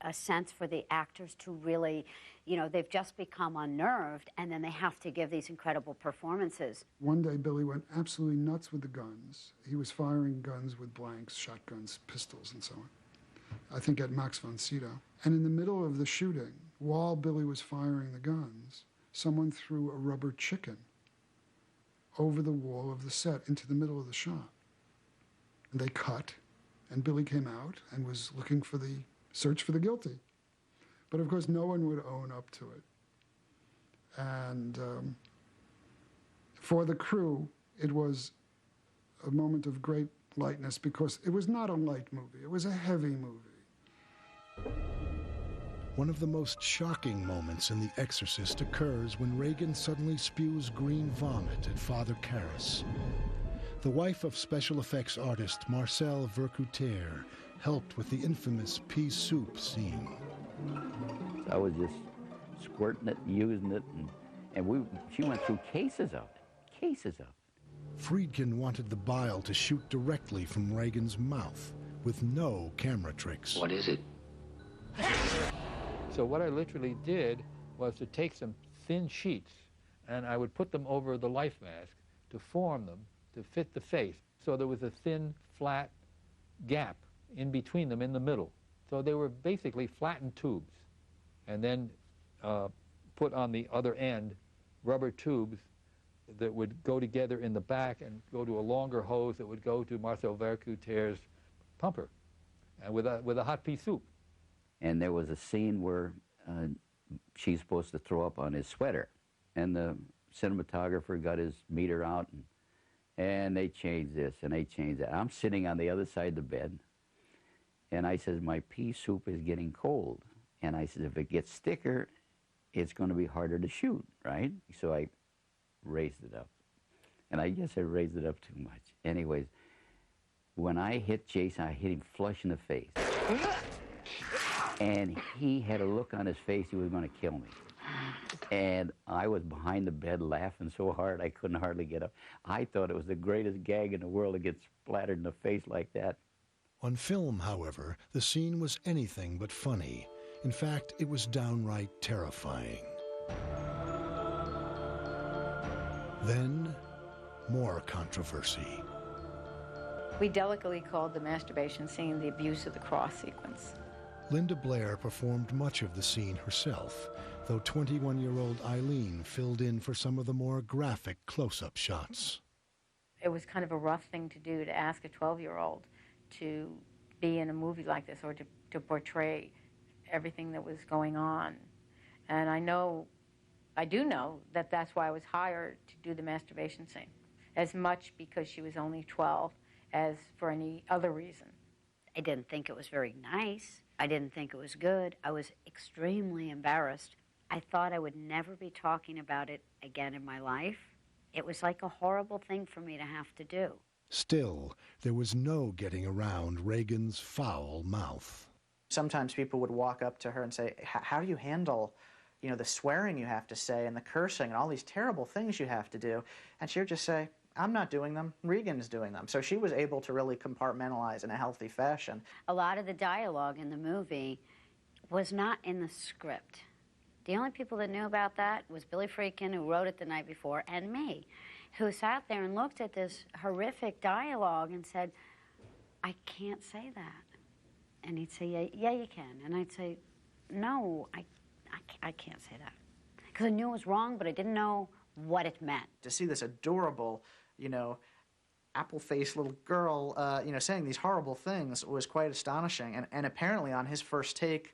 a sense for the actors to really, you know, they've just become unnerved, and then they have to give these incredible performances. One day, Billy went absolutely nuts with the guns. He was firing guns with blanks, shotguns, pistols, and so on. I think at Max von Sydow. And in the middle of the shooting, while Billy was firing the guns, someone threw a rubber chicken over the wall of the set into the middle of the shot. And they cut, and Billy came out and was looking for the search for the guilty. But of course, no one would own up to it. And for the crew, it was a moment of great lightness because it was not a light movie. It was a heavy movie. One of the most shocking moments in The Exorcist occurs when Regan suddenly spews green vomit at Father Karras. The wife of special effects artist Marcel Vercouter helped with the infamous pea soup scene. I was just squirting it and using it, and she went through cases of it. Friedkin wanted the bile to shoot directly from Regan's mouth with no camera tricks. What is it? So what I literally did was to take some thin sheets and I would put them over the life mask to form them to fit the face. So there was a thin, flat gap in between them in the middle. So they were basically flattened tubes. And then put on the other end rubber tubes that would go together in the back and go to a longer hose that would go to Marcel Vercouter's pumper, and with a hot pea soup. And there was a scene where she's supposed to throw up on his sweater, and the cinematographer got his meter out, and they changed this and they changed that. I'm sitting on the other side of the bed, and I says, my pea soup is getting cold. And I said, if it gets thicker, it's going to be harder to shoot, right? So I raised it up. And I guess I raised it up too much. Anyways, when I hit Jason, I hit him flush in the face. And he had a look on his face, he was going to kill me. And I was behind the bed laughing so hard I couldn't hardly get up. I thought it was the greatest gag in the world to get splattered in the face like that. On film, however, the scene was anything but funny. In fact, it was downright terrifying. Then, more controversy. We delicately called the masturbation scene the abuse of the cross sequence. Linda Blair performed much of the scene herself, though 21-year-old Eileen filled in for some of the more graphic close-up shots. It was kind of a rough thing to do, to ask a 12-year-old to be in a movie like this or to portray everything that was going on. And I do know that that's why I was hired to do the masturbation scene, as much because she was only 12 as for any other reason. I didn't think it was very nice. I didn't think it was good. I was extremely embarrassed. I thought I would never be talking about it again in my life. It was like a horrible thing for me to have to do. Still, there was no getting around Regan's foul mouth. Sometimes people would walk up to her and say, how do you handle, the swearing you have to say and the cursing and all these terrible things you have to do? And she would just say, I'm not doing them, Regan's doing them. So she was able to really compartmentalize in a healthy fashion. A lot of the dialogue in the movie was not in the script. The only people that knew about that was Billy Friedkin, who wrote it the night before, and me, who sat there and looked at this horrific dialogue and said, I can't say that. And he'd say, yeah, you can. And I'd say, no, I can't say that. Because I knew it was wrong, but I didn't know what it meant. To see this adorable, apple-faced little girl, saying these horrible things was quite astonishing. And apparently on his first take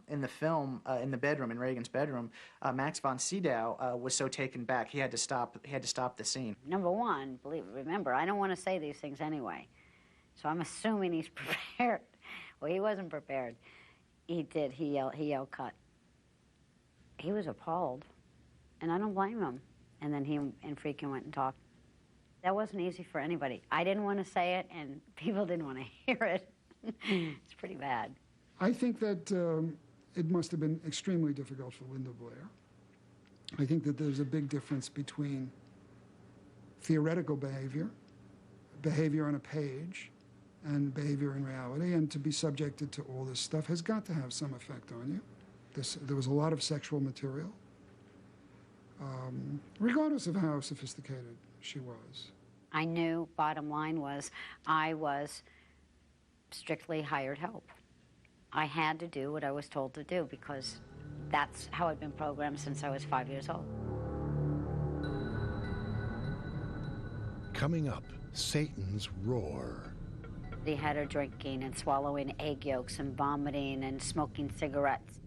in the film, in the bedroom, in Regan's bedroom, Max von Sydow was so taken back he had to stop the scene. Number one, remember, I don't want to say these things anyway. So I'm assuming he's prepared. Well, he wasn't prepared. He did. He yelled, cut. He was appalled, and I don't blame him. And then he and Friedkin went and talked. That wasn't easy for anybody. I didn't want to say it, and people didn't want to hear it. It's pretty bad. I think that it must have been extremely difficult for Linda Blair. I think that there's a big difference between theoretical behavior on a page, and behavior in reality, and to be subjected to all this stuff has got to have some effect on you. There was a lot of sexual material, regardless of how sophisticated she was. I knew, bottom line was, I was strictly hired help. I had to do what I was told to do because that's how I'd been programmed since I was 5 years old. Coming up, Satan's roar. They had her drinking and swallowing egg yolks and vomiting and smoking cigarettes.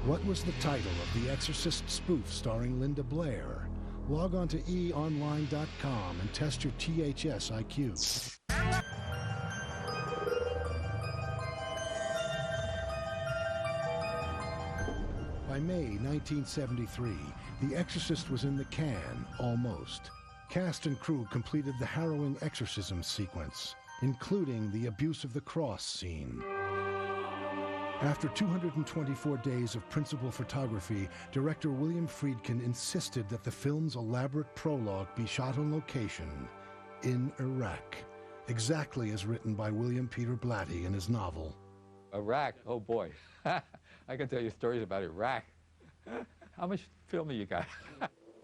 What was the title of the Exorcist spoof starring Linda Blair? Log on to eonline.com and test your THS IQ. By May 1973, The Exorcist was in the can, almost. Cast and crew completed the harrowing exorcism sequence, including the abuse of the cross scene. After 224 days of principal photography, director William Friedkin insisted that the film's elaborate prologue be shot on location in Iraq, exactly as written by William Peter Blatty in his novel. Iraq, oh boy. I can tell you stories about Iraq. How much film have you got?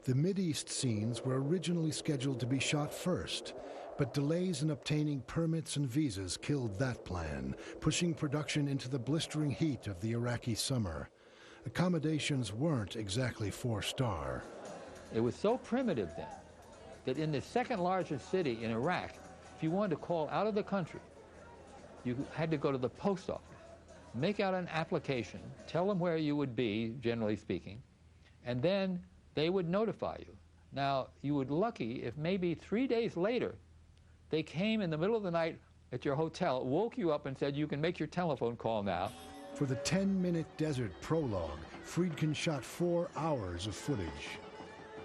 The Mideast scenes were originally scheduled to be shot first, but delays in obtaining permits and visas killed that plan, pushing production into the blistering heat of the Iraqi summer. Accommodations weren't exactly 4-star. It was so primitive then that in the second largest city in Iraq, if you wanted to call out of the country, you had to go to the post office, make out an application, tell them where you would be, generally speaking, and then they would notify you. Now, you were lucky if maybe 3 days later, they came in the middle of the night at your hotel, woke you up and said, you can make your telephone call now. For the 10-minute desert prologue, Friedkin shot 4 hours of footage.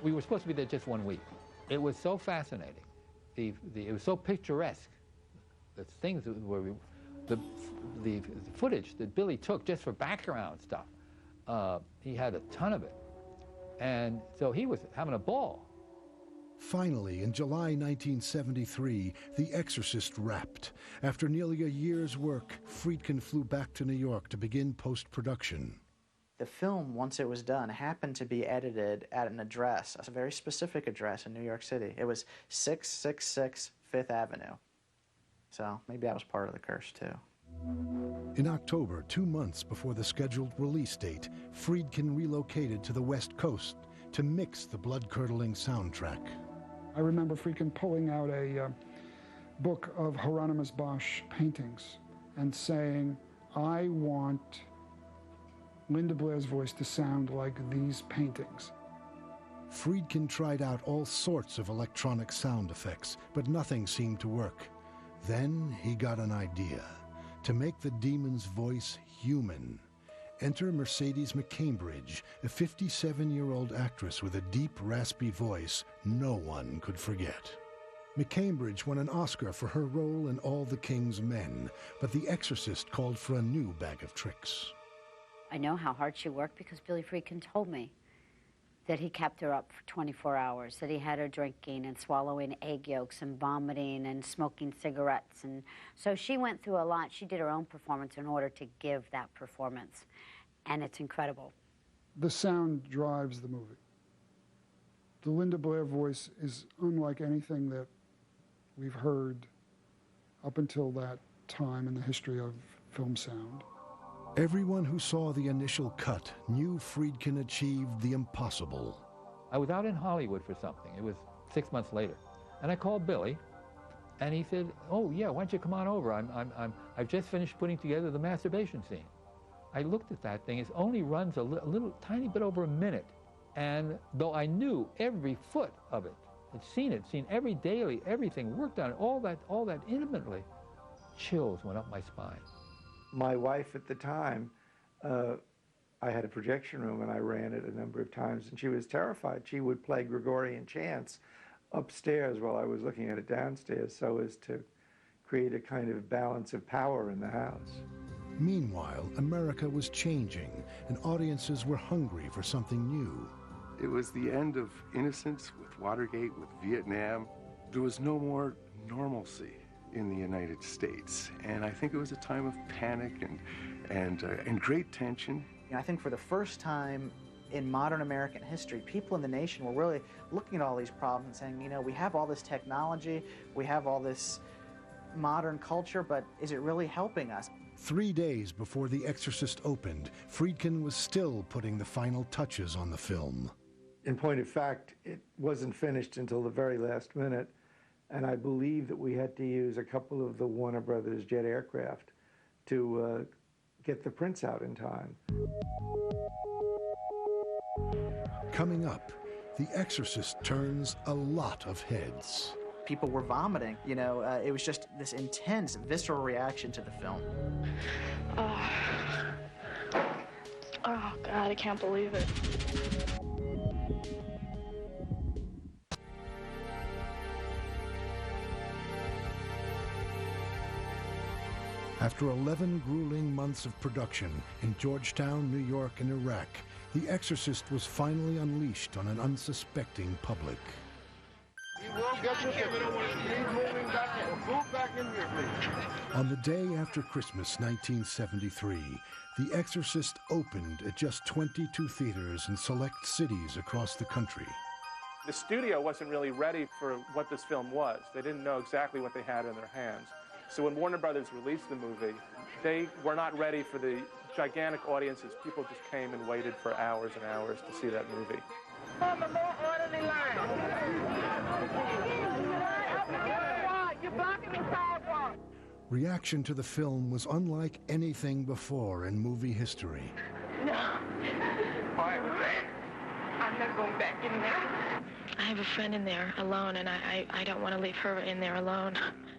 We were supposed to be there just 1 week. It was so fascinating. It was so picturesque. The things were, the footage that Billy took just for background stuff, he had a ton of it. And so he was having a ball. Finally, in July 1973, The Exorcist wrapped. After nearly a year's work, Friedkin flew back to New York to begin post-production. The film, once it was done, happened to be edited at an address, a very specific address in New York City. It was 666 Fifth Avenue. So maybe that was part of the curse, too. In October, 2 months before the scheduled release date, Friedkin relocated to the West Coast to mix the blood-curdling soundtrack. I remember Friedkin pulling out a book of Hieronymus Bosch paintings and saying, I want Linda Blair's voice to sound like these paintings. Friedkin tried out all sorts of electronic sound effects, but nothing seemed to work. Then he got an idea: to make the demon's voice human. Enter Mercedes McCambridge, a 57-year-old actress with a deep, raspy voice no one could forget. McCambridge won an Oscar for her role in All the King's Men, but The Exorcist called for a new bag of tricks. I know how hard she worked because Billy Friedkin told me that he kept her up for 24 hours, that he had her drinking and swallowing egg yolks and vomiting and smoking cigarettes. And so she went through a lot. She did her own performance in order to give that performance. And it's incredible. The sound drives the movie. The Linda Blair voice is unlike anything that we've heard up until that time in the history of film sound. Everyone who saw the initial cut knew Friedkin achieved the impossible. I was out in Hollywood for something. It was 6 months later. And I called Billy, and he said, oh, yeah, why don't you come on over? I've just finished putting together the masturbation scene. I looked at that thing. It only runs a little tiny bit over a minute. And though I knew every foot of it, I'd seen every daily, everything, worked on it, all that intimately, chills went up my spine. My wife at the time, I had a projection room and I ran it a number of times, and she was terrified. She would play Gregorian chants upstairs while I was looking at it downstairs, so as to create a kind of balance of power in the house. Meanwhile, America was changing, and audiences were hungry for something new. It was the end of innocence with Watergate, with Vietnam. There was no more normalcy in the United States, and I think it was a time of panic and great tension. I think for the first time in modern American history, people in the nation were really looking at all these problems and saying, you know, we have all this technology, we have all this modern culture, but is it really helping us? 3 days before The Exorcist opened, Friedkin was still putting the final touches on the film. In point of fact, it wasn't finished until the very last minute, and I believe that we had to use a couple of the Warner Brothers jet aircraft to get the prints out in time. Coming up, The Exorcist turns a lot of heads. People were vomiting, you know, it was just this intense, visceral reaction to the film. Oh, God, I can't believe it. After 11 grueling months of production in Georgetown, New York, and Iraq, The Exorcist was finally unleashed on an unsuspecting public. On the day after Christmas 1973, The Exorcist opened at just 22 theaters in select cities across the country. The studio wasn't really ready for what this film was. They didn't know exactly what they had in their hands. So when Warner Brothers released the movie, they were not ready for the gigantic audiences. People just came and waited for hours and hours to see that movie. On a more orderly line. You're blocking the sidewalk. Reaction to the film was unlike anything before in movie history. No. Why was that? I'm not going back in there. I have a friend in there alone, and I don't want to leave her in there alone.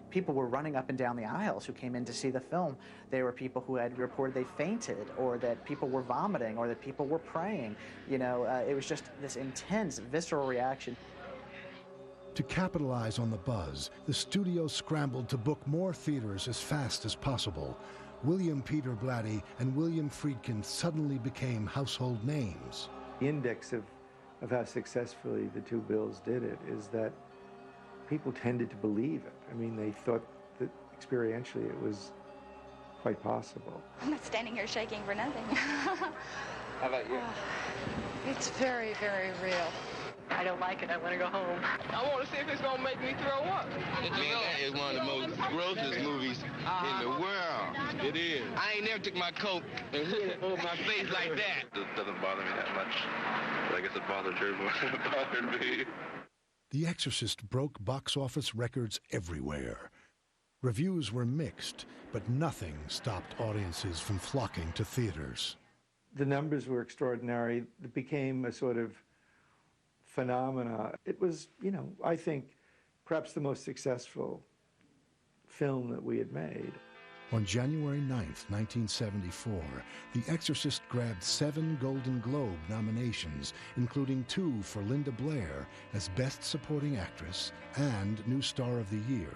People were running up and down the aisles who came in to see the film. There were people who had reported they fainted, or that people were vomiting, or that people were praying. You know, it was just this intense, visceral reaction. To capitalize on the buzz, the studio scrambled to book more theaters as fast as possible. William Peter Blatty and William Friedkin suddenly became household names. The index of how successfully the two Bills did it is that people tended to believe it. I mean, they thought that experientially it was quite possible. I'm not standing here shaking for nothing. How about you? It's very, very real. I don't like it. I want to go home. I want to see if it's going to make me throw up. Man, that is one of the most grossest movies in the world. It is. I ain't never took my coat and hit it over my face like that. It doesn't bother me that much, but I guess it bothered her more than it bothered me. The Exorcist broke box office records everywhere. Reviews were mixed, but nothing stopped audiences from flocking to theaters. The numbers were extraordinary. It became a sort of phenomena. It was, you know, I think perhaps the most successful film that we had made. On January 9th, 1974, The Exorcist grabbed 7 Golden Globe nominations, including 2 for Linda Blair as Best Supporting Actress and New Star of the Year.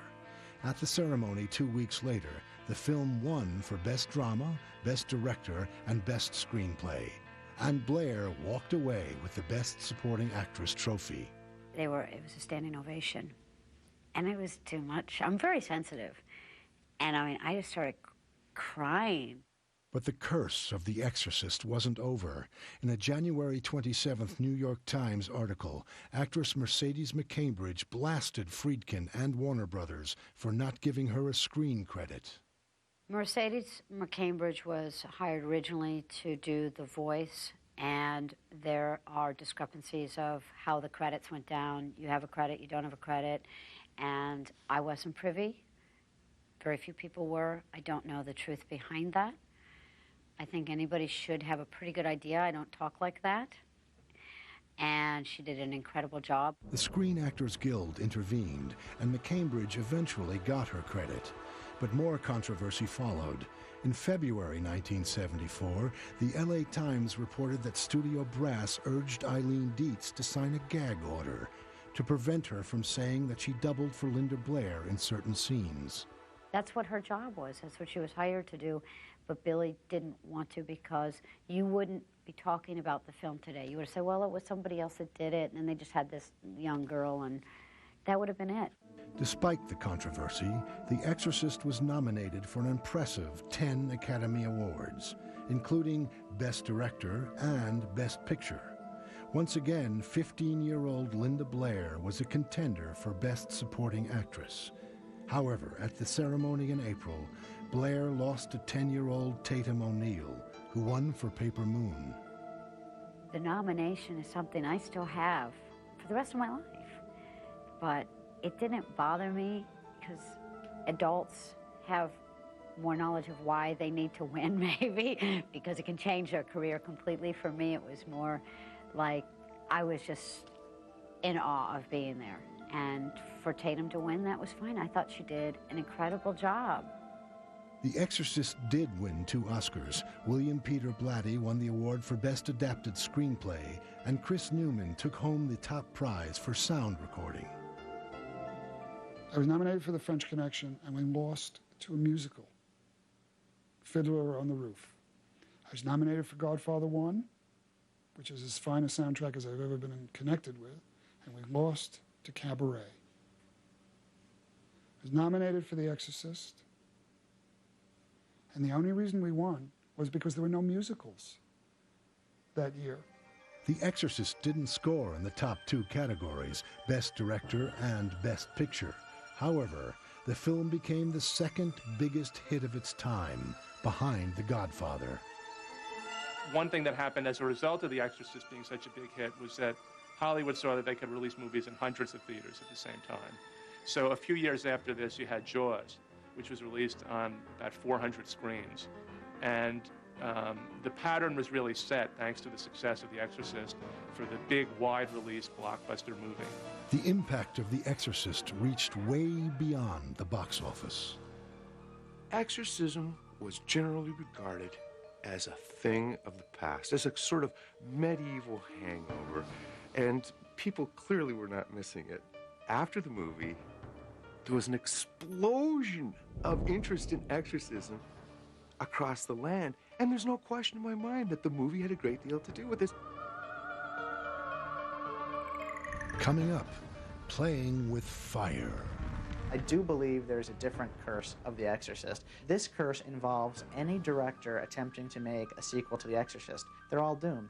At the ceremony 2 weeks later, the film won for Best Drama, Best Director, and Best Screenplay. And Blair walked away with the Best Supporting Actress trophy. It was a standing ovation, and it was too much. I'm very sensitive, and I mean, I just started crying. But the curse of The Exorcist wasn't over. In a January 27th New York Times article, actress Mercedes McCambridge blasted Friedkin and Warner Brothers for not giving her a screen credit. Mercedes McCambridge was hired originally to do The Voice, and there are discrepancies of how the credits went down. You have a credit, you don't have a credit, and I wasn't privy. Very few people were. I don't know the truth behind that. I think anybody should have a pretty good idea. I don't talk like that. And she did an incredible job. The Screen Actors Guild intervened, and McCambridge eventually got her credit. But more controversy followed. In February 1974, the LA Times reported that studio brass urged Eileen Dietz to sign a gag order to prevent her from saying that she doubled for Linda Blair in certain scenes. That's what her job was. That's what she was hired to do. But Billy didn't want to, because you wouldn't be talking about the film today. You would have said, well, it was somebody else that did it, and then they just had this young girl, and that would have been it. Despite the controversy, The Exorcist was nominated for an impressive 10 Academy Awards, including Best Director and Best Picture. Once again, 15-year-old Linda Blair was a contender for Best Supporting Actress. However, at the ceremony in April, Blair lost to 10-year-old Tatum O'Neal, who won for Paper Moon. The nomination is something I still have for the rest of my life. But it didn't bother me, because adults have more knowledge of why they need to win, maybe, because it can change their career completely. For me, it was more like, I was just in awe of being there. And for Tatum to win, that was fine. I thought she did an incredible job. The Exorcist did win 2 Oscars. William Peter Blatty won the award for Best Adapted Screenplay, and Chris Newman took home the top prize for sound recording. I was nominated for the French Connection, and we lost to a musical, Fiddler on the Roof. I was nominated for Godfather 1, which is as fine a soundtrack as I've ever been connected with, and we lost to Cabaret. I was nominated for The Exorcist, and the only reason we won was because there were no musicals that year. The Exorcist didn't score in the top 2 categories, Best Director and Best Picture. However, the film became the second biggest hit of its time, behind The Godfather. One thing that happened as a result of The Exorcist being such a big hit was that Hollywood saw that they could release movies in hundreds of theaters at the same time. So a few years after this, you had Jaws, which was released on about 400 screens. And the pattern was really set, thanks to the success of The Exorcist, for the big, wide-release blockbuster movie. The impact of The Exorcist reached way beyond the box office. Exorcism was generally regarded as a thing of the past, as a sort of medieval hangover, and people clearly were not missing it. After the movie, there was an explosion of interest in exorcism across the land, and there's no question in my mind that the movie had a great deal to do with this. Coming up, Playing with Fire. I do believe there's a different curse of The Exorcist. This curse involves any director attempting to make a sequel to The Exorcist. They're all doomed.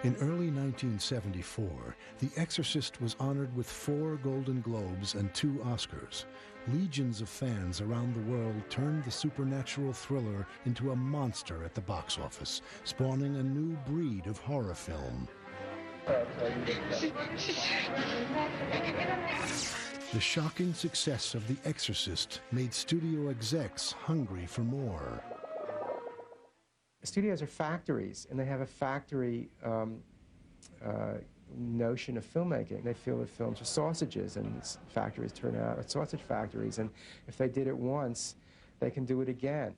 In early 1974, The Exorcist was honored with 4 Golden Globes and 2 Oscars. Legions of fans around the world turned the supernatural thriller into a monster at the box office, spawning a new breed of horror film. The shocking success of The Exorcist made studio execs hungry for more. Studios are factories, and they have a factory notion of filmmaking. They feel that films are sausages, and these factories turn out as sausage factories, and if they did it once, they can do it again.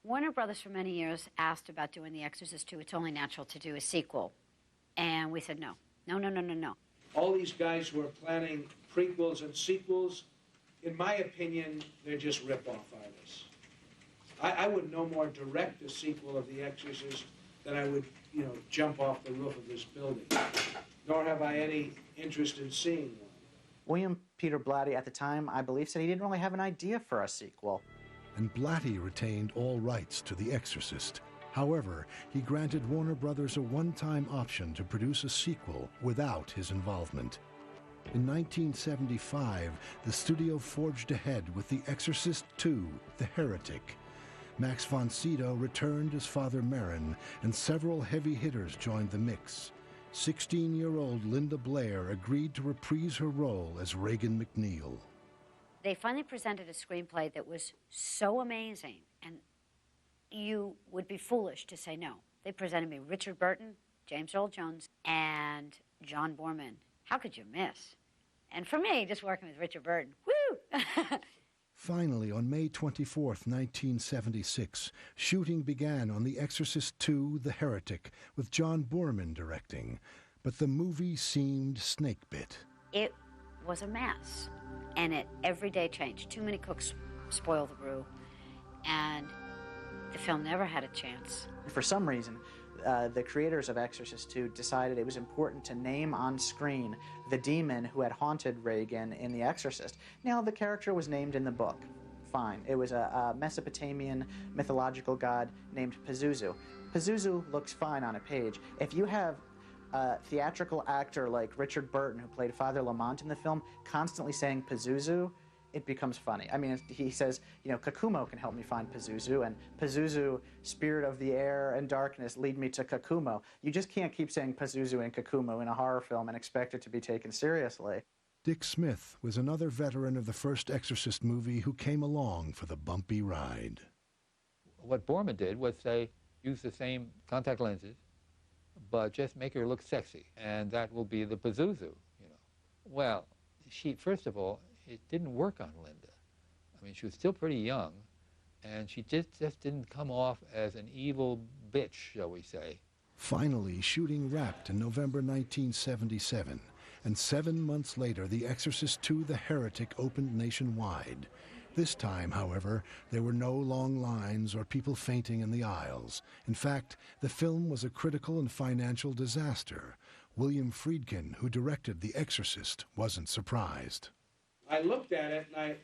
Warner Brothers for many years asked about doing The Exorcist 2. It's only natural to do a sequel. And we said no. No, no, no, no, no. All these guys who are planning prequels and sequels, in my opinion, they're just rip-off artists. I would no more direct a sequel of The Exorcist than I would, jump off the roof of this building. Nor have I any interest in seeing one. William Peter Blatty, at the time, I believe, said he didn't really have an idea for a sequel. And Blatty retained all rights to The Exorcist. However, he granted Warner Brothers a one-time option to produce a sequel without his involvement. In 1975, the studio forged ahead with The Exorcist II, The Heretic. Max von Sydow returned as Father Merrin, and several heavy hitters joined the mix. 16-year-old Linda Blair agreed to reprise her role as Regan McNeil. They finally presented a screenplay that was so amazing, and you would be foolish to say no. They presented me Richard Burton, James Earl Jones, and John Boorman. How could you miss? And for me, just working with Richard Burton, woo! Finally, on May 24, 1976, shooting began on The Exorcist II, The Heretic, with John Boorman directing. But the movie seemed snake-bit. It was a mess, and it every day changed. Too many cooks spoil the brew, and the film never had a chance. For some reason, the creators of Exorcist II decided it was important to name on screen the demon who had haunted Regan in The Exorcist. Now, the character was named in the book. Fine. It was a Mesopotamian mythological god named Pazuzu. Pazuzu looks fine on a page. If you have a theatrical actor like Richard Burton, who played Father Lamont in the film, constantly saying Pazuzu, it becomes funny. I mean, he says, Kakumo can help me find Pazuzu, and Pazuzu, spirit of the air and darkness, lead me to Kakumo. You just can't keep saying Pazuzu and Kakumo in a horror film and expect it to be taken seriously. Dick Smith was another veteran of the first Exorcist movie who came along for the bumpy ride. What Borman did was say, use the same contact lenses, but just make her look sexy, and that will be the Pazuzu, you know. Well, first of all, it didn't work on Linda. I mean, she was still pretty young, and she just didn't come off as an evil bitch, shall we say. Finally, shooting wrapped in November 1977, and 7 months later, The Exorcist II: The Heretic opened nationwide. This time, however, there were no long lines or people fainting in the aisles. In fact, the film was a critical and financial disaster. William Friedkin, who directed The Exorcist, wasn't surprised. I looked at it, and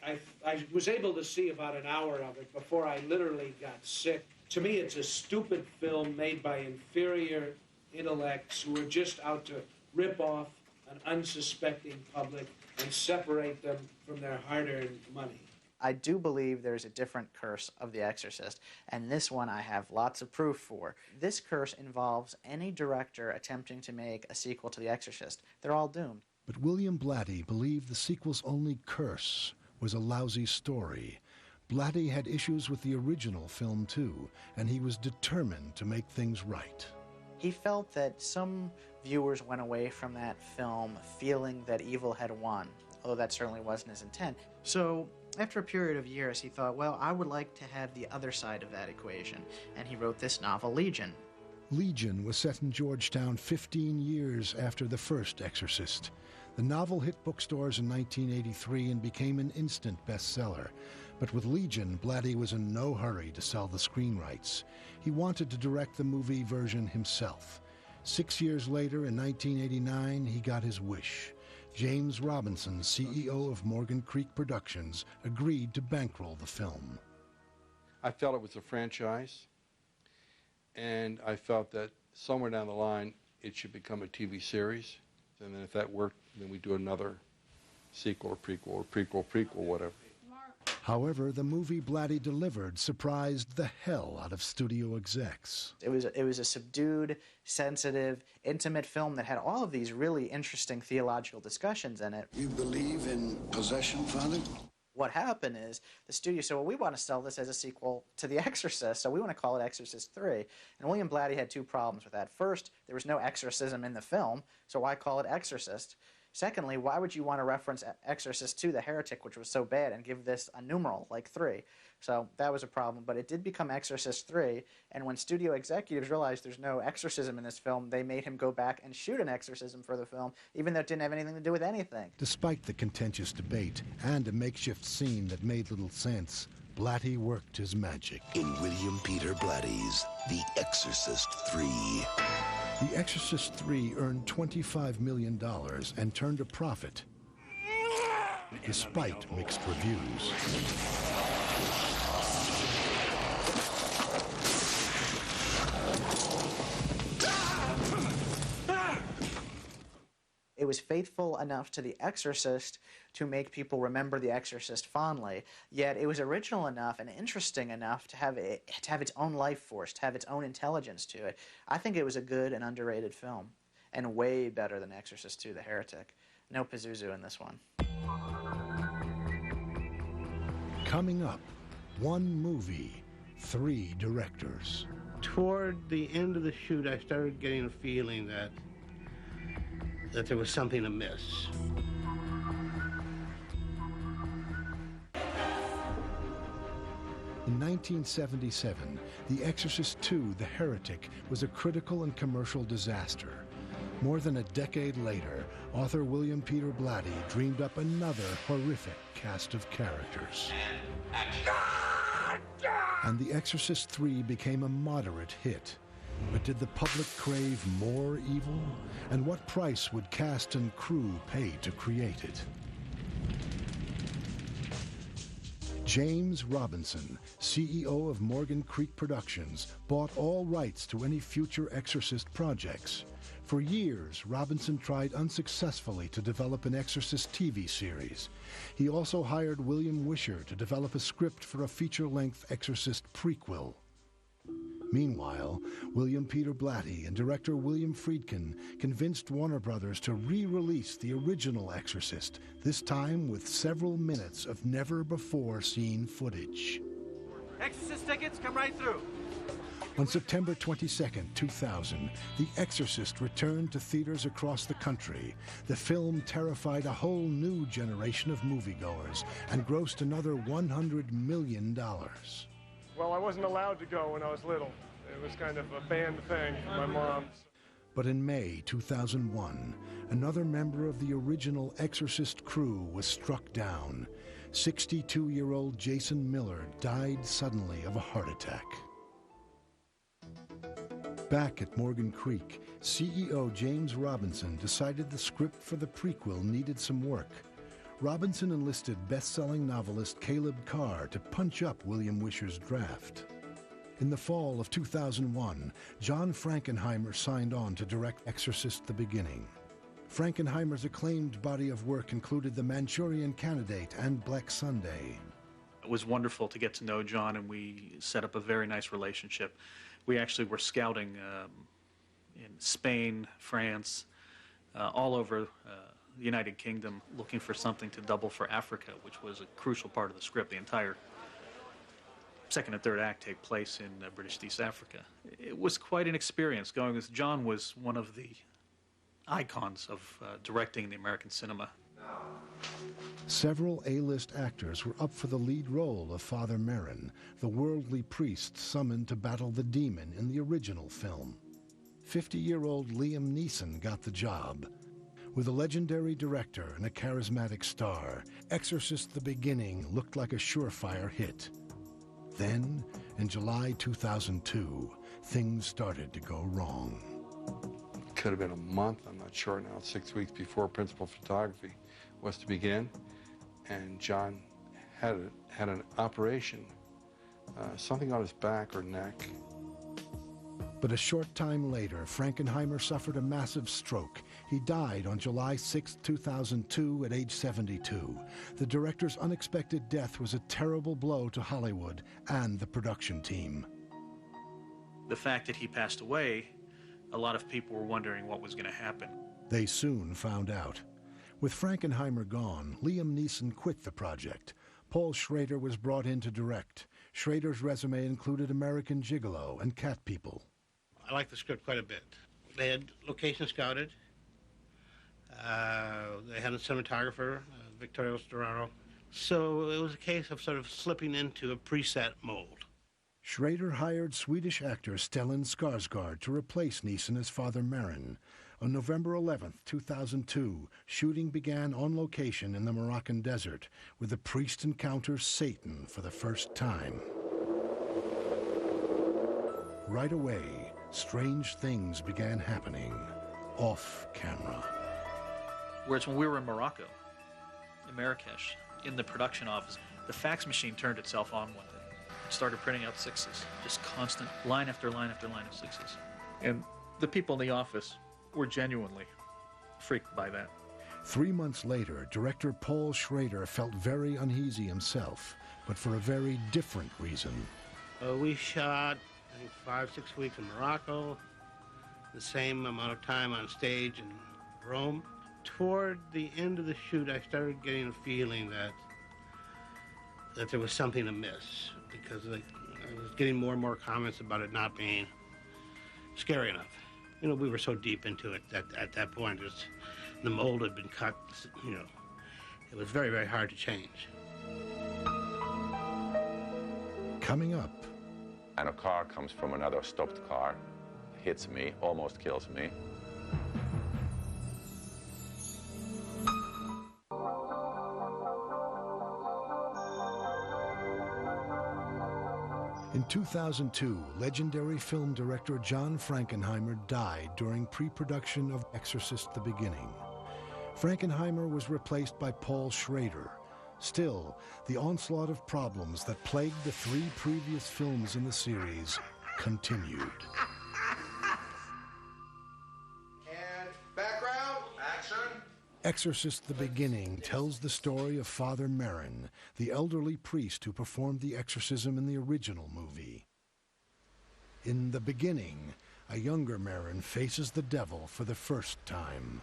I was able to see about an hour of it before I literally got sick. To me, it's a stupid film made by inferior intellects who are just out to rip off an unsuspecting public and separate them from their hard-earned money. I do believe there's a different curse of The Exorcist, and this one I have lots of proof for. This curse involves any director attempting to make a sequel to The Exorcist. They're all doomed. But William Blatty believed the sequel's only curse was a lousy story. Blatty had issues with the original film too, and he was determined to make things right. He felt that some viewers went away from that film feeling that evil had won, although that certainly wasn't his intent. So after a period of years, he thought, well, I would like to have the other side of that equation, and he wrote this novel, Legion. Legion was set in Georgetown 15 years after the first Exorcist. The novel hit bookstores in 1983 and became an instant bestseller. But with Legion, Blatty was in no hurry to sell the screen rights. He wanted to direct the movie version himself. 6 years later, in 1989, he got his wish. James Robinson, CEO of Morgan Creek Productions, agreed to bankroll the film. I felt it was a franchise, and I felt that somewhere down the line it should become a TV series. And then if that worked, then we do another sequel or prequel, whatever. However, the movie Blatty delivered surprised the hell out of studio execs. It was a subdued, sensitive, intimate film that had all of these really interesting theological discussions in it. You believe in possession, Father? What happened is the studio said, well, we want to sell this as a sequel to The Exorcist, so we want to call it Exorcist 3. And William Blatty had two problems with that. First, there was no exorcism in the film, so why call it Exorcist? Secondly, why would you want to reference Exorcist II: The Heretic, which was so bad, and give this a numeral like 3? So that was a problem, but it did become Exorcist 3, and when studio executives realized there's no exorcism in this film, they made him go back and shoot an exorcism for the film, even though it didn't have anything to do with anything. Despite the contentious debate and a makeshift scene that made little sense, Blatty worked his magic. In William Peter Blatty's The Exorcist 3. The Exorcist 3 earned $25 million and turned a profit, despite mixed reviews. It was faithful enough to The Exorcist to make people remember The Exorcist fondly, yet it was original enough and interesting enough to have its own life force, to have its own intelligence to it. I think it was a good and underrated film, and way better than Exorcist II: The Heretic. No Pazuzu in this one. Coming up, one movie, 3 directors. Toward the end of the shoot, I started getting a feeling that there was something amiss. In 1977, The Exorcist II: The Heretic was a critical and commercial disaster. More than a decade later, author William Peter Blatty dreamed up another horrific cast of characters. And The Exorcist III became a moderate hit. But did the public crave more evil? And what price would cast and crew pay to create it? James Robinson, CEO of Morgan Creek Productions, bought all rights to any future Exorcist projects. For years, Robinson tried unsuccessfully to develop an Exorcist TV series. He also hired William Wisher to develop a script for a feature-length Exorcist prequel. Meanwhile, William Peter Blatty and director William Friedkin convinced Warner Brothers to re-release the original Exorcist, this time with several minutes of never-before-seen footage. Exorcist tickets, come right through. On September 22, 2000, The Exorcist returned to theaters across the country. The film terrified a whole new generation of moviegoers and grossed another $100 million. Well, I wasn't allowed to go when I was little. It was kind of a banned thing for my mom. But in May 2001, another member of the original Exorcist crew was struck down. 62-year-old Jason Miller died suddenly of a heart attack. Back at Morgan Creek, CEO James Robinson decided the script for the prequel needed some work. Robinson enlisted best-selling novelist Caleb Carr to punch up William Wisher's draft. In the fall of 2001, John Frankenheimer signed on to direct Exorcist: The Beginning. Frankenheimer's acclaimed body of work included The Manchurian Candidate and Black Sunday. It was wonderful to get to know John, and we set up a very nice relationship. We actually were scouting in Spain, France, all over the United Kingdom, looking for something to double for Africa, which was a crucial part of the script. The entire second and third act take place in British East Africa. It was quite an experience going, as John was one of the icons of directing the American cinema. Several A-list actors were up for the lead role of Father Merrin, the worldly priest summoned to battle the demon in the original film. 50-year-old Liam Neeson got the job. With a legendary director and a charismatic star, Exorcist: The Beginning looked like a surefire hit. Then, in July 2002, things started to go wrong. It could have been a month, I'm not sure now, 6 weeks before principal photography was to begin, and John had an operation, something on his back or neck. But a short time later, Frankenheimer suffered a massive stroke. He died on July 6, 2002, at age 72. The director's unexpected death was a terrible blow to Hollywood and the production team. The fact that he passed away, a lot of people were wondering what was going to happen. They soon found out. With Frankenheimer gone, Liam Neeson quit the project. Paul Schrader was brought in to direct. Schrader's resume included American Gigolo and Cat People. I liked the script quite a bit. They had location scouted. They had a cinematographer, Victorio Storaro. So it was a case of sort of slipping into a preset mold. Schrader hired Swedish actor Stellan Skarsgård to replace Neeson as Father Merrin. On November 11, 2002, shooting began on location in the Moroccan desert, where the priest encounters Satan for the first time. Right away, strange things began happening off camera. Whereas when we were in Morocco, in Marrakesh, in the production office, the fax machine turned itself on one day. It started printing out sixes, just constant line after line after line of sixes. And the people in the office were genuinely freaked by that. 3 months later, director Paul Schrader felt very uneasy himself, but for a very different reason. We shot, I think, 5-6 weeks in Morocco, the same amount of time on stage in Rome. Toward the end of the shoot, I started getting a feeling that there was something amiss, because I was getting more and more comments about it not being scary enough. You know, we were so deep into it that at that point, the mold had been cut, you know. It was very, very hard to change. Coming up. And a car comes from another stopped car, hits me, almost kills me. In 2002, legendary film director John Frankenheimer died during pre-production of Exorcist: The Beginning. Frankenheimer was replaced by Paul Schrader. Still, the onslaught of problems that plagued the 3 previous films in the series continued. And background, action. Exorcist: The Beginning tells the story of Father Merrin, the elderly priest who performed the exorcism in the original movie. In the beginning, a younger Marin faces the devil for the first time.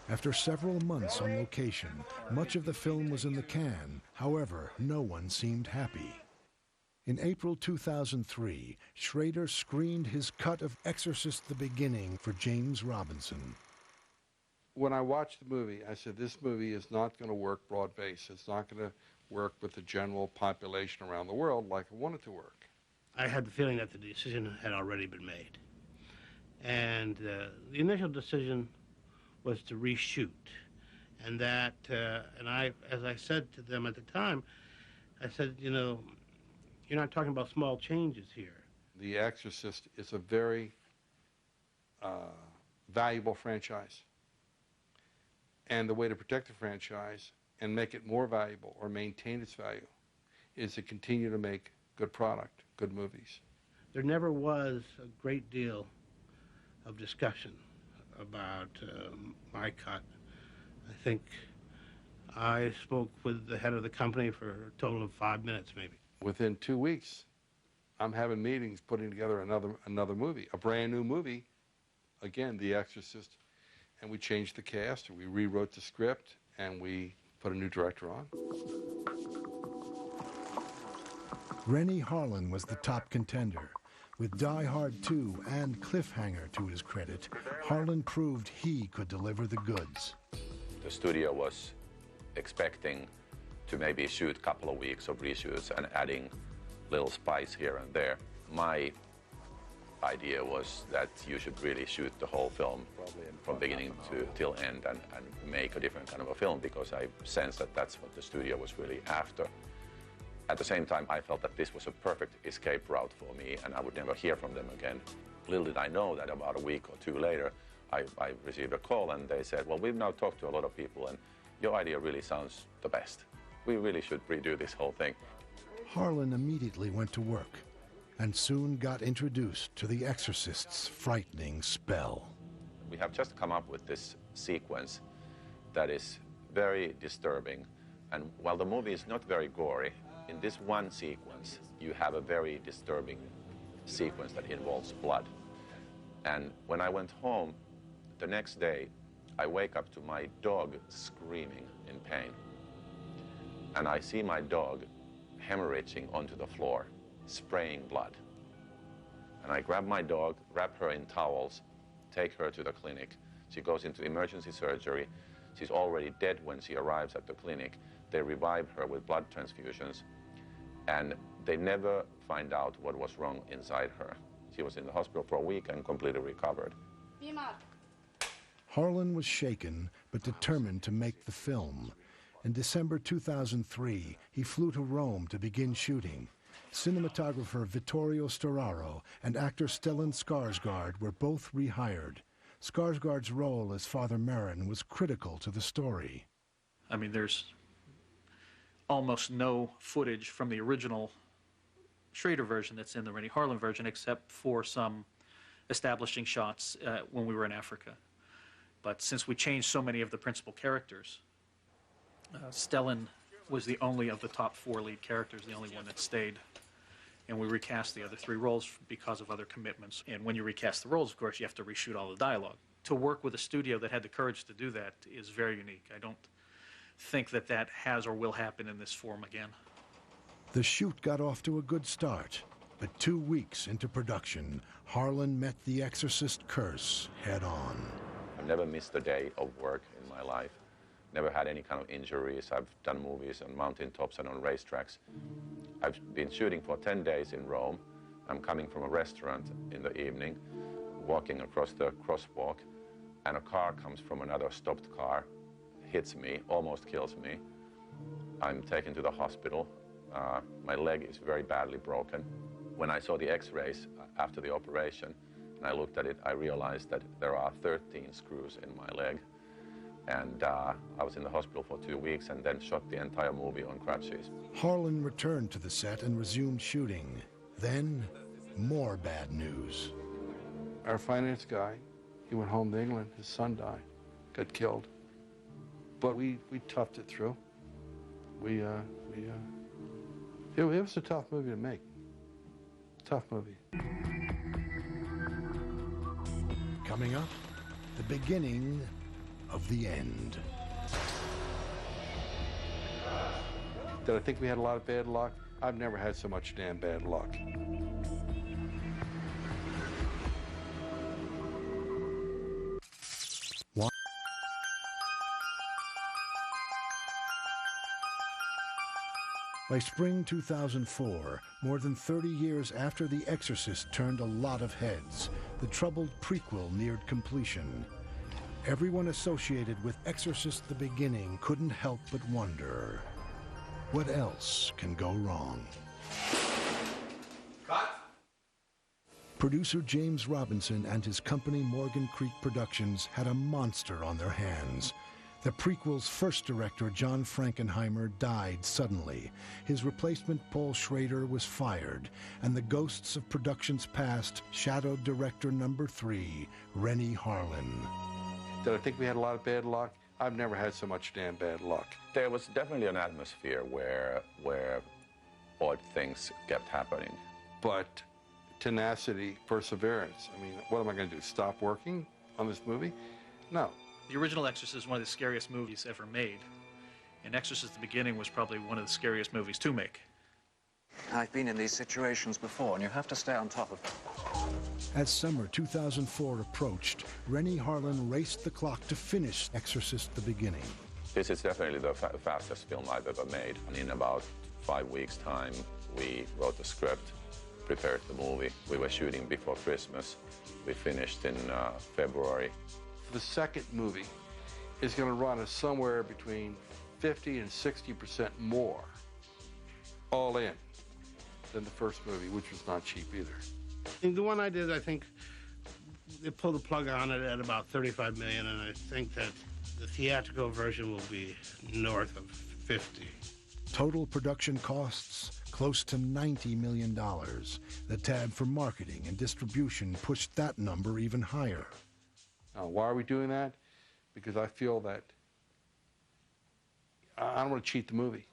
After several months on location, much of the film was in the can. However, no one seemed happy. In April 2003, Schrader screened his cut of Exorcist: The Beginning for James Robinson. When I watched the movie, I said, this movie is not going to work broad-based. It's not going to work with the general population around the world like I want it to work. I had the feeling that the decision had already been made. And the initial decision was to reshoot. And that, and I, as I said to them at the time, I said, you know, you're not talking about small changes here. The Exorcist is a very valuable franchise. And the way to protect the franchise and make it more valuable or maintain its value is to continue to make good product, good movies. There never was a great deal of discussion about my cut. I think I spoke with the head of the company for a total of 5 minutes, maybe. Within 2 weeks, I'm having meetings putting together another movie, a brand new movie, again, The Exorcist, and we changed the cast, and we rewrote the script, and we put a new director on. Rennie Harlan was the top contender. With Die Hard 2 and Cliffhanger to his credit, Harlan proved he could deliver the goods. The studio was expecting to maybe shoot a couple of weeks of reshoots and adding little spice here and there. My idea was that you should really shoot the whole film from beginning to till end and make a different kind of a film, because I sensed that that's what the studio was really after. At the same time, I felt that this was a perfect escape route for me, and I would never hear from them again. Little did I know that about a week or two later, I received a call, and they said, well, we've now talked to a lot of people, and your idea really sounds the best. We really should redo this whole thing. Harlan immediately went to work and soon got introduced to the Exorcist's frightening spell. We have just come up with this sequence that is very disturbing, and while the movie is not very gory, in this one sequence, you have a very disturbing sequence that involves blood. And when I went home, the next day, I wake up to my dog screaming in pain. And I see my dog hemorrhaging onto the floor, spraying blood. And I grab my dog, wrap her in towels, take her to the clinic. She goes into emergency surgery. She's already dead when she arrives at the clinic. They revive her with blood transfusions, and they never find out what was wrong inside her. She was in the hospital for a week and completely recovered. Harlan was shaken, but determined to make the film. In December 2003, he flew to Rome to begin shooting. Cinematographer Vittorio Storaro and actor Stellan Skarsgård were both rehired. Skarsgård's role as Father Merrin was critical to the story. I mean, there's almost no footage from the original Schrader version that's in the Rennie Harlan version, except for some establishing shots when we were in Africa. But since we changed so many of the principal characters, Stellan was the only of the top 4 lead characters, the only one that stayed. And we recast the other 3 roles because of other commitments. And when you recast the roles, of course, you have to reshoot all the dialogue. To work with a studio that had the courage to do that is very unique. I don't think that that has or will happen in this form again. The shoot got off to a good start, but 2 weeks into production, Harlan met the Exorcist curse head on. I've never missed a day of work in my life. Never had any kind of injuries. I've done movies on mountaintops and on racetracks. I've been shooting for 10 days in Rome. I'm coming from a restaurant in the evening, walking across the crosswalk, and a car comes from another stopped car, hits me, almost kills me. I'm taken to the hospital. My leg is very badly broken. When I saw the x-rays after the operation, and I looked at it, I realized that there are 13 screws in my leg. And I was in the hospital for 2 weeks and then shot the entire movie on crutches. Harlan returned to the set and resumed shooting. Then, more bad news. Our finance guy, he went home to England. His son died, got killed. But we toughed it through. It was a tough movie to make. tough movie. Coming up, the beginning of the end. Did I think we had a lot of bad luck? I've never had so much damn bad luck. By spring 2004, more than 30 years after The Exorcist turned a lot of heads, the troubled prequel neared completion. Everyone associated with Exorcist the Beginning couldn't help but wonder, what else can go wrong? Cut! Producer James Robinson and his company Morgan Creek Productions had a monster on their hands. The prequel's first director, John Frankenheimer, died suddenly. His replacement, Paul Schrader, was fired, and the ghosts of productions past shadowed director number 3, Rennie Harlin. Did I think we had a lot of bad luck? I've never had so much damn bad luck. There was definitely an atmosphere where odd things kept happening. But tenacity, perseverance. I mean, what am I going to do, stop working on this movie? No. The original Exorcist is one of the scariest movies ever made. And Exorcist the Beginning was probably one of the scariest movies to make. I've been in these situations before, and you have to stay on top of them. As summer 2004 approached, Rennie Harlin raced the clock to finish Exorcist the Beginning. This is definitely the fastest film I've ever made. And in about 5 weeks' time, we wrote the script, prepared the movie. We were shooting before Christmas. We finished in February. The second movie is going to run us somewhere between 50 and 60% more, all in, than the first movie, which was not cheap either. And the one I did, I think they pulled the plug on it at about $35 million, and I think that the theatrical version will be north of 50. Total production costs close to $90 million. The tab for marketing and distribution pushed that number even higher. Now, why are we doing that? Because I feel that I don't want to cheat the movie.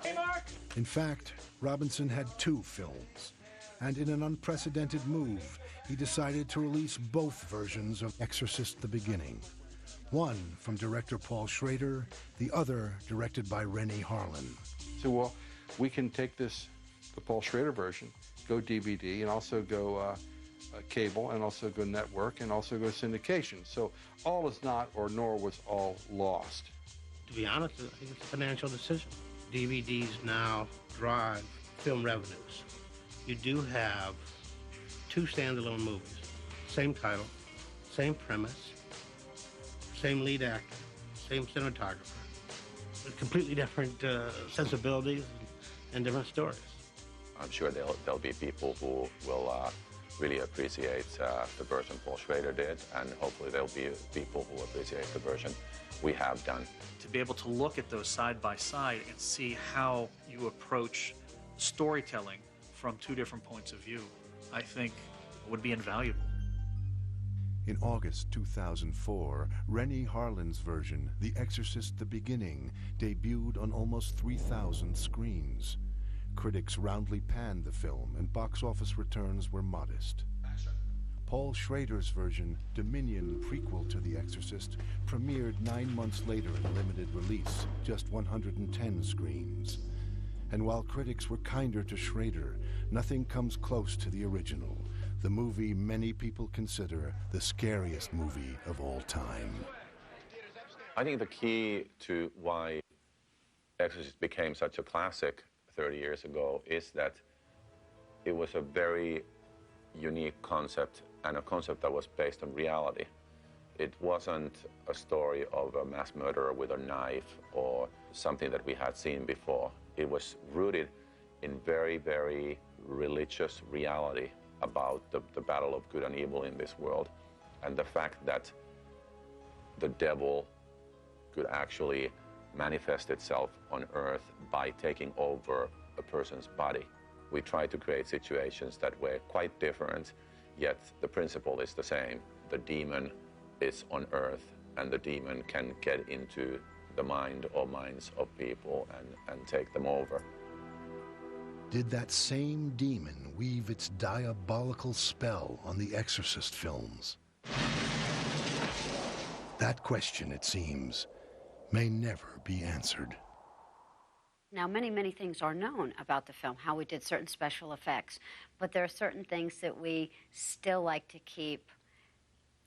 Hey, Mark! In fact, Robinson had 2 films, and in an unprecedented move, he decided to release both versions of Exorcist the Beginning. One from director Paul Schrader, the other directed by Rennie Harlin. So, well, we can take this, the Paul Schrader version, go DVD, and also go cable, and also go network, and also go syndication. So all is not, or nor was all lost. To be honest, I think it's a financial decision. DVDs now drive film revenues. You do have 2 standalone movies, same title, same premise, same lead actor, same cinematographer, with completely different sensibilities and different stories. I'm sure there'll be people who will really appreciate the version Paul Schrader did, and hopefully there'll be people who appreciate the version we have done. To be able to look at those side by side and see how you approach storytelling from 2 different points of view, I think would be invaluable. In August 2004, Rennie Harlin's version, The Exorcist the Beginning, debuted on almost 3,000 screens. Critics roundly panned the film, and box office returns were modest. Paul Schrader's version, Dominion, prequel to The Exorcist, premiered 9 months later in limited release, just 110 screens. And while critics were kinder to Schrader, nothing comes close to the original, the movie many people consider the scariest movie of all time. I think the key to why Exorcist became such a classic 30 years ago is that it was a very unique concept, and a concept that was based on reality. It wasn't a story of a mass murderer with a knife or something that we had seen before. It was rooted in very, very religious reality about the battle of good and evil in this world, and the fact that the devil could actually manifest itself on earth by taking over a person's body. We tried to create situations that were quite different, yet the principle is the same. The demon is on earth, and the demon can get into the mind or minds of people and take them over. Did that same demon weave its diabolical spell on the Exorcist films? That question, it seems, may never be answered. Now, many, many things are known about the film, how we did certain special effects, but there are certain things that we still like to keep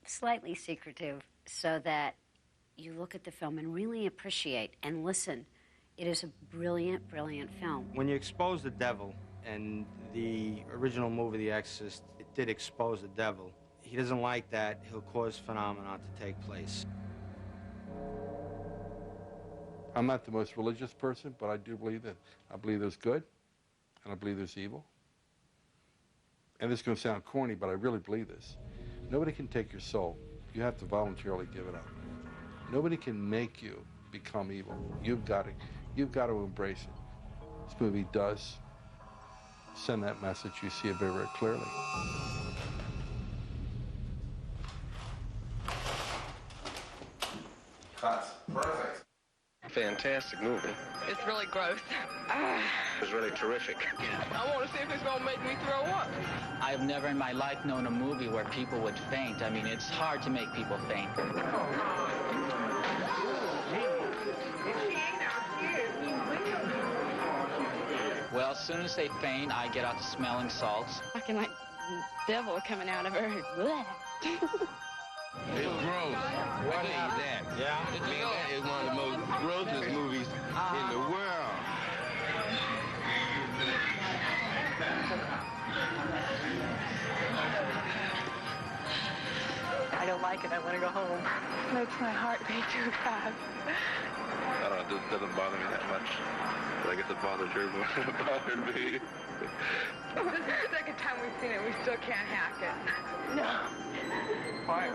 slightly secretive so that you look at the film and really appreciate and listen. It is a brilliant, brilliant film. When you expose the devil, and the original movie, The Exorcist, it did expose the devil. He doesn't like that. He'll cause phenomena to take place. I'm not the most religious person, but I do believe that. I believe there's good, and I believe there's evil. And this is going to sound corny, but I really believe this. Nobody can take your soul. You have to voluntarily give it up. Nobody can make you become evil. You've got to embrace it. This movie does send that message. You see it very, very clearly. Cuts. Perfect. Fantastic movie. It's really gross. It was really terrific. I want to see if it's going to make me throw up. I've never in my life known a movie where people would faint. I mean, it's hard to make people faint. Well, as soon as they faint, I get out the smelling salts. I can like devil coming out of her. It's gross. What is that? Yeah. That is one of the most grossest movies in the world. I don't like it. I want to go home. It makes my heart beat too fast. I don't know, it doesn't bother me that much. But I guess it bothers you more than it bothered me. This is the second time we've seen it. We still can't hack it. No. Why?